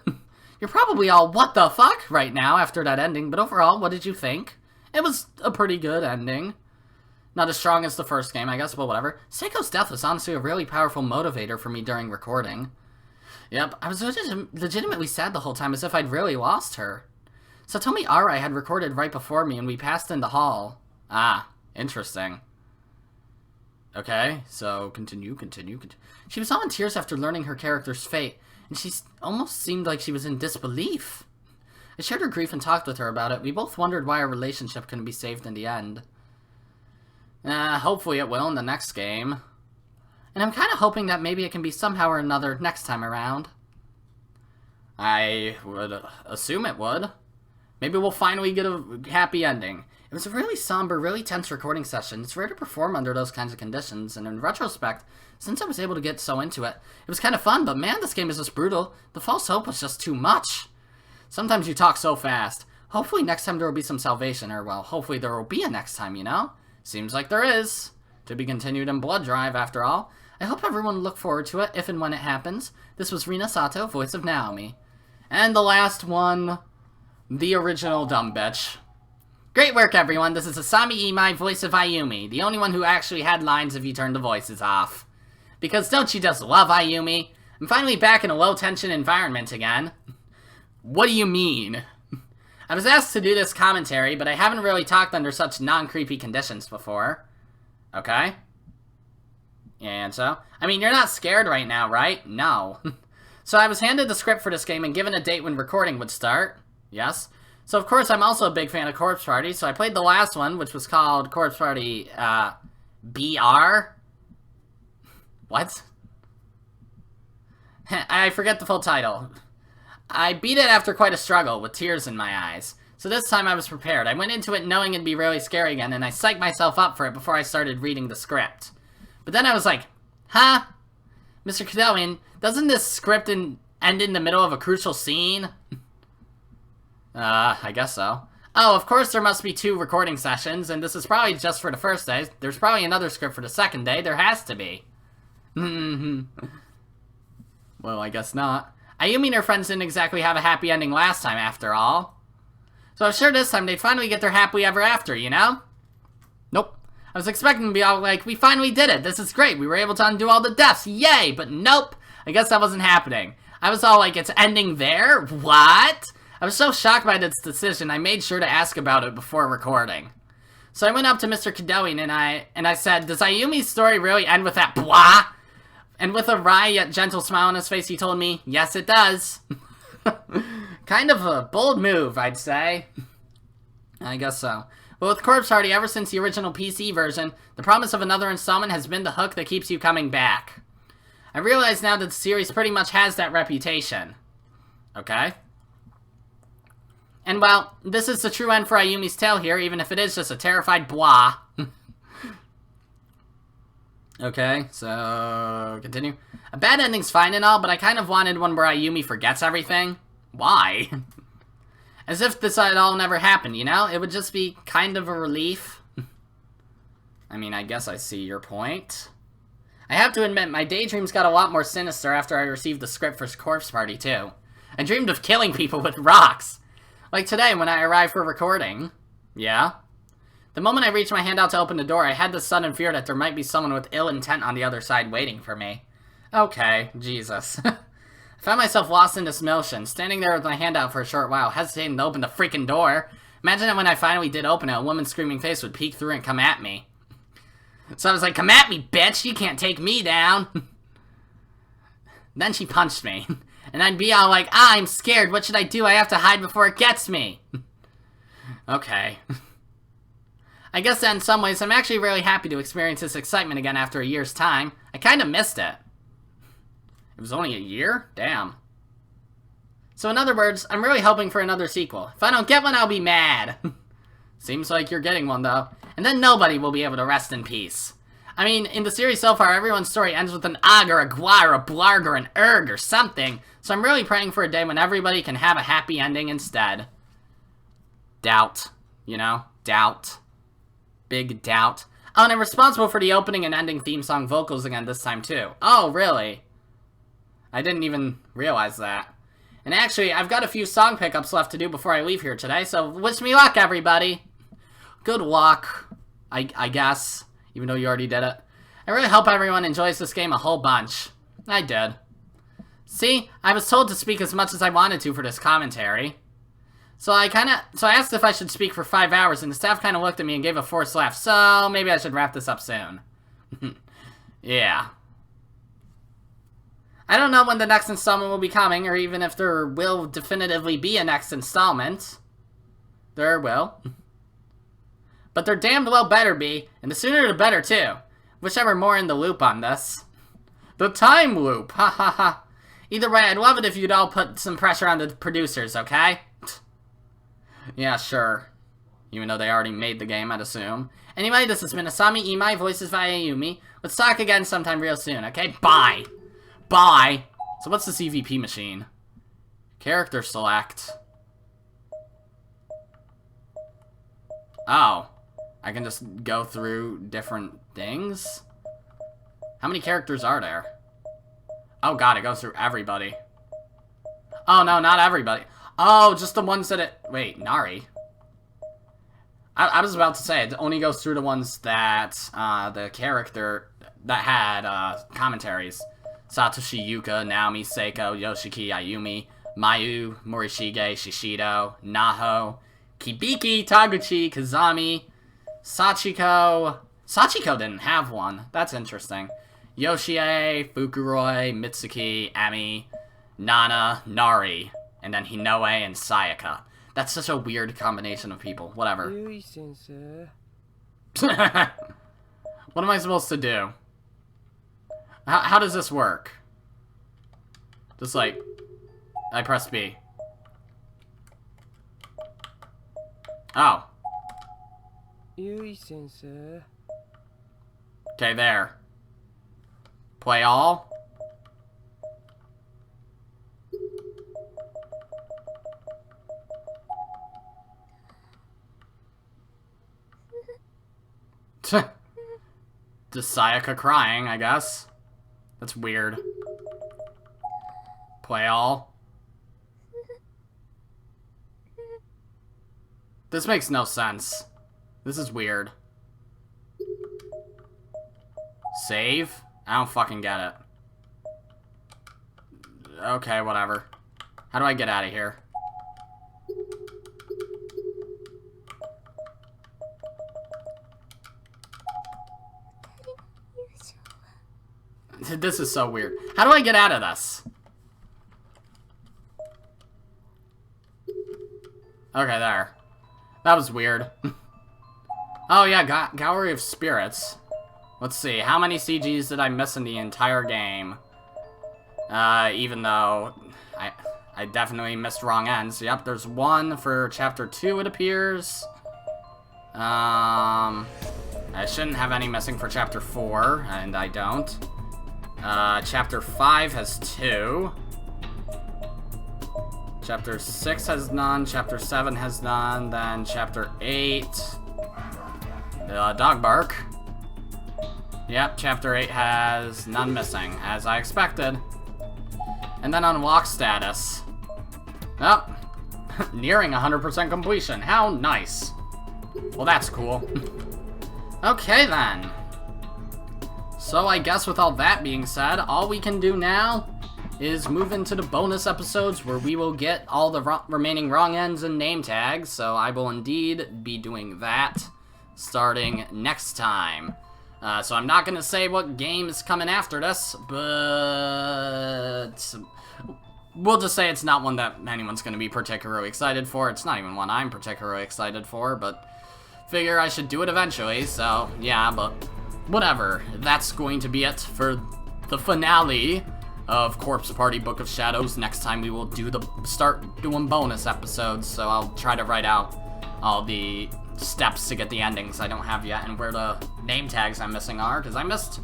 You're probably all, what the fuck, right now after that ending, but overall, what did you think? It was a pretty good ending. Not as strong as the first game, I guess, but whatever. Seiko's death was honestly a really powerful motivator for me during recording. Yep, I was legitimately sad the whole time, as if I'd really lost her. Satomi Arai had recorded right before me, and we passed in the hall. Ah, interesting. Okay, so continue. She was all in tears after learning her character's fate, and she almost seemed like she was in disbelief. I shared her grief and talked with her about it. We both wondered why our relationship couldn't be saved in the end. Hopefully it will in the next game. And I'm kind of hoping that maybe it can be somehow or another next time around. I would assume it would. Maybe we'll finally get a happy ending. It was a really somber, really tense recording session. It's rare to perform under those kinds of conditions, and in retrospect, since I was able to get so into it, it was kind of fun, but man, this game is just brutal. The false hope was just too much. Sometimes you talk so fast. Hopefully next time there will be some salvation, or well, hopefully there will be a next time, you know? Seems like there is. To be continued in Blood Drive, after all. I hope everyone will look forward to it, if and when it happens. This was Rina Sato, voice of Naomi. And the last one, the original dumb bitch. Great work, everyone. This is Asami Imai, voice of Ayumi, the only one who actually had lines if you turned the voices off. Because don't you just love Ayumi? I'm finally back in a low-tension environment again. What do you mean? I was asked to do this commentary, but I haven't really talked under such non-creepy conditions before. Okay. And so? I mean, you're not scared right now, right? No. So I was handed the script for this game and given a date when recording would start. Yes. So of course I'm also a big fan of Corpse Party, so I played the last one, which was called Corpse Party, BR? What? I forget the full title. I beat it after quite a struggle, with tears in my eyes. So this time I was prepared. I went into it knowing it'd be really scary again, and I psyched myself up for it before I started reading the script. But then I was like, huh? Mr. Kadoin, doesn't this script end in the middle of a crucial scene? I guess so. Oh, of course there must be 2 recording sessions, and this is probably just for the first day. There's probably another script for the second day. There has to be. Well, I guess not. Ayumi and her friends didn't exactly have a happy ending last time, after all. So I'm sure this time they'd finally get their happily ever after, you know? Nope. I was expecting to be all like, we finally did it. This is great. We were able to undo all the deaths. Yay! But nope. I guess that wasn't happening. I was all like, it's ending there? What? I was so shocked by this decision, I made sure to ask about it before recording. So I went up to Mr. Kidoi and I said, does Ayumi's story really end with that blah? And with a wry yet gentle smile on his face, he told me, yes it does. Kind of a bold move, I'd say. I guess so. But with Corpse Party, ever since the original PC version, the promise of another installment has been the hook that keeps you coming back. I realize now that the series pretty much has that reputation. Okay? And well, this is the true end for Ayumi's tale here, even if it is just a terrified blah. Okay, so continue. A bad ending's fine and all, but I kind of wanted one where Ayumi forgets everything. Why? As if this had all never happened, you know? It would just be kind of a relief. I mean, I guess I see your point. I have to admit, my daydreams got a lot more sinister after I received the script for Corpse Party, too. I dreamed of killing people with rocks. Like today, when I arrived for recording. Yeah? The moment I reached my hand out to open the door, I had this sudden fear that there might be someone with ill intent on the other side waiting for me. Okay, Jesus. I found myself lost in this motion, standing there with my hand out for a short while, hesitating to open the freaking door. Imagine that when I finally did open it, a woman's screaming face would peek through and come at me. So I was like, come at me, bitch! You can't take me down! Then she punched me. And I'd be all like, I'm scared, what should I do? I have to hide before it gets me. Okay. I guess that in some ways, I'm actually really happy to experience this excitement again after a year's time. I kinda missed it. It was only a year? Damn. So in other words, I'm really hoping for another sequel. If I don't get one, I'll be mad. Seems like you're getting one, though. And then nobody will be able to rest in peace. I mean, in the series so far, everyone's story ends with an ugh or a gwar or a blarg or an erg or something. So I'm really praying for a day when everybody can have a happy ending instead. Doubt. You know? Doubt. Big doubt. Oh, and I'm responsible for the opening and ending theme song vocals again this time, too. Oh, really? I didn't even realize that. And actually, I've got a few song pickups left to do before I leave here today, so wish me luck, everybody! Good luck, I guess, even though you already did it. I really hope everyone enjoys this game a whole bunch. I did. See, I was told to speak as much as I wanted to for this commentary. So I asked if I should speak for 5 hours, and the staff kind of looked at me and gave a forced laugh, so maybe I should wrap this up soon. Yeah. I don't know when the next installment will be coming, or even if there will definitively be a next installment. There will. But there damned well better be, and the sooner the better too. Wish I were more in the loop on this. The time loop, ha ha ha. Either way, I'd love it if you'd all put some pressure on the producers, okay? Yeah, sure. Even though they already made the game, I'd assume. Anyway, this has been Asami Imai, voices via Ayumi. Let's talk again sometime real soon, okay? Bye! Bye! So what's this EVP machine? Character select. Oh. I can just go through different things? How many characters are there? Oh god, it goes through everybody. Oh no, not everybody. Oh, just the ones that it... Wait, Nari? I was about to say, it only goes through the ones that, the character that had, commentaries. Satoshi, Yuka, Naomi, Seiko, Yoshiki, Ayumi, Mayu, Morishige, Shishido, Naho, Kibiki, Taguchi, Kazami, Sachiko... Sachiko didn't have one. That's interesting. Yoshie, Fukuroi, Mitsuki, Ami, Nana, Nari, and then Hinoe and Sayaka. That's such a weird combination of people. Whatever. What am I supposed to do? How does this work? Just like... I press B. Oh. Okay, there. Play all. Just Sayaka crying, I guess. That's weird. Play all. This makes no sense. This is weird. Save? I don't fucking get it. Okay, whatever. How do I get out of here? This is so weird. How do I get out of this? Okay, there. That was weird. Oh yeah, Gallery of Spirits. Let's see, how many CGs did I miss in the entire game? Even though I definitely missed wrong ends. Yep, there's one for Chapter 2, it appears. I shouldn't have any missing for Chapter 4, and I don't. Chapter 5 has 2. Chapter 6 has none, Chapter 7 has none, then Chapter 8... dog bark. Yep, Chapter 8 has none missing, as I expected. And then unlock status. Oh, nearing 100% completion. How nice. Well, that's cool. Okay, then. So I guess with all that being said, all we can do now is move into the bonus episodes where we will get all the remaining wrong ends and name tags. So I will indeed be doing that starting next time. So I'm not going to say what game is coming after this, but we'll just say it's not one that anyone's going to be particularly excited for. It's not even one I'm particularly excited for, but figure I should do it eventually, so yeah, but whatever. That's going to be it for the finale of Corpse Party Book of Shadows. Next time we will start doing bonus episodes, so I'll try to write out all the steps to get the endings I don't have yet and where the name tags I'm missing are, because I missed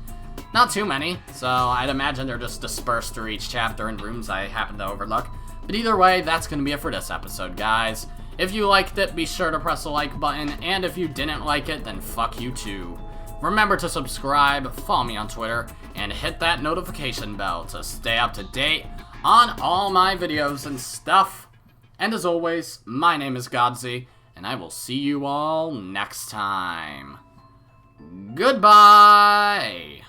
not too many, so I'd imagine they're just dispersed through each chapter in rooms I happen to overlook. But either way, that's going to be it for this episode, guys. If you liked it, be sure to press the like button, and if you didn't like it, then fuck you too. Remember to subscribe, follow me on Twitter, and hit that notification bell to stay up to date on all my videos and stuff. And as always, my name is Godzi, and I will see you all next time. Goodbye!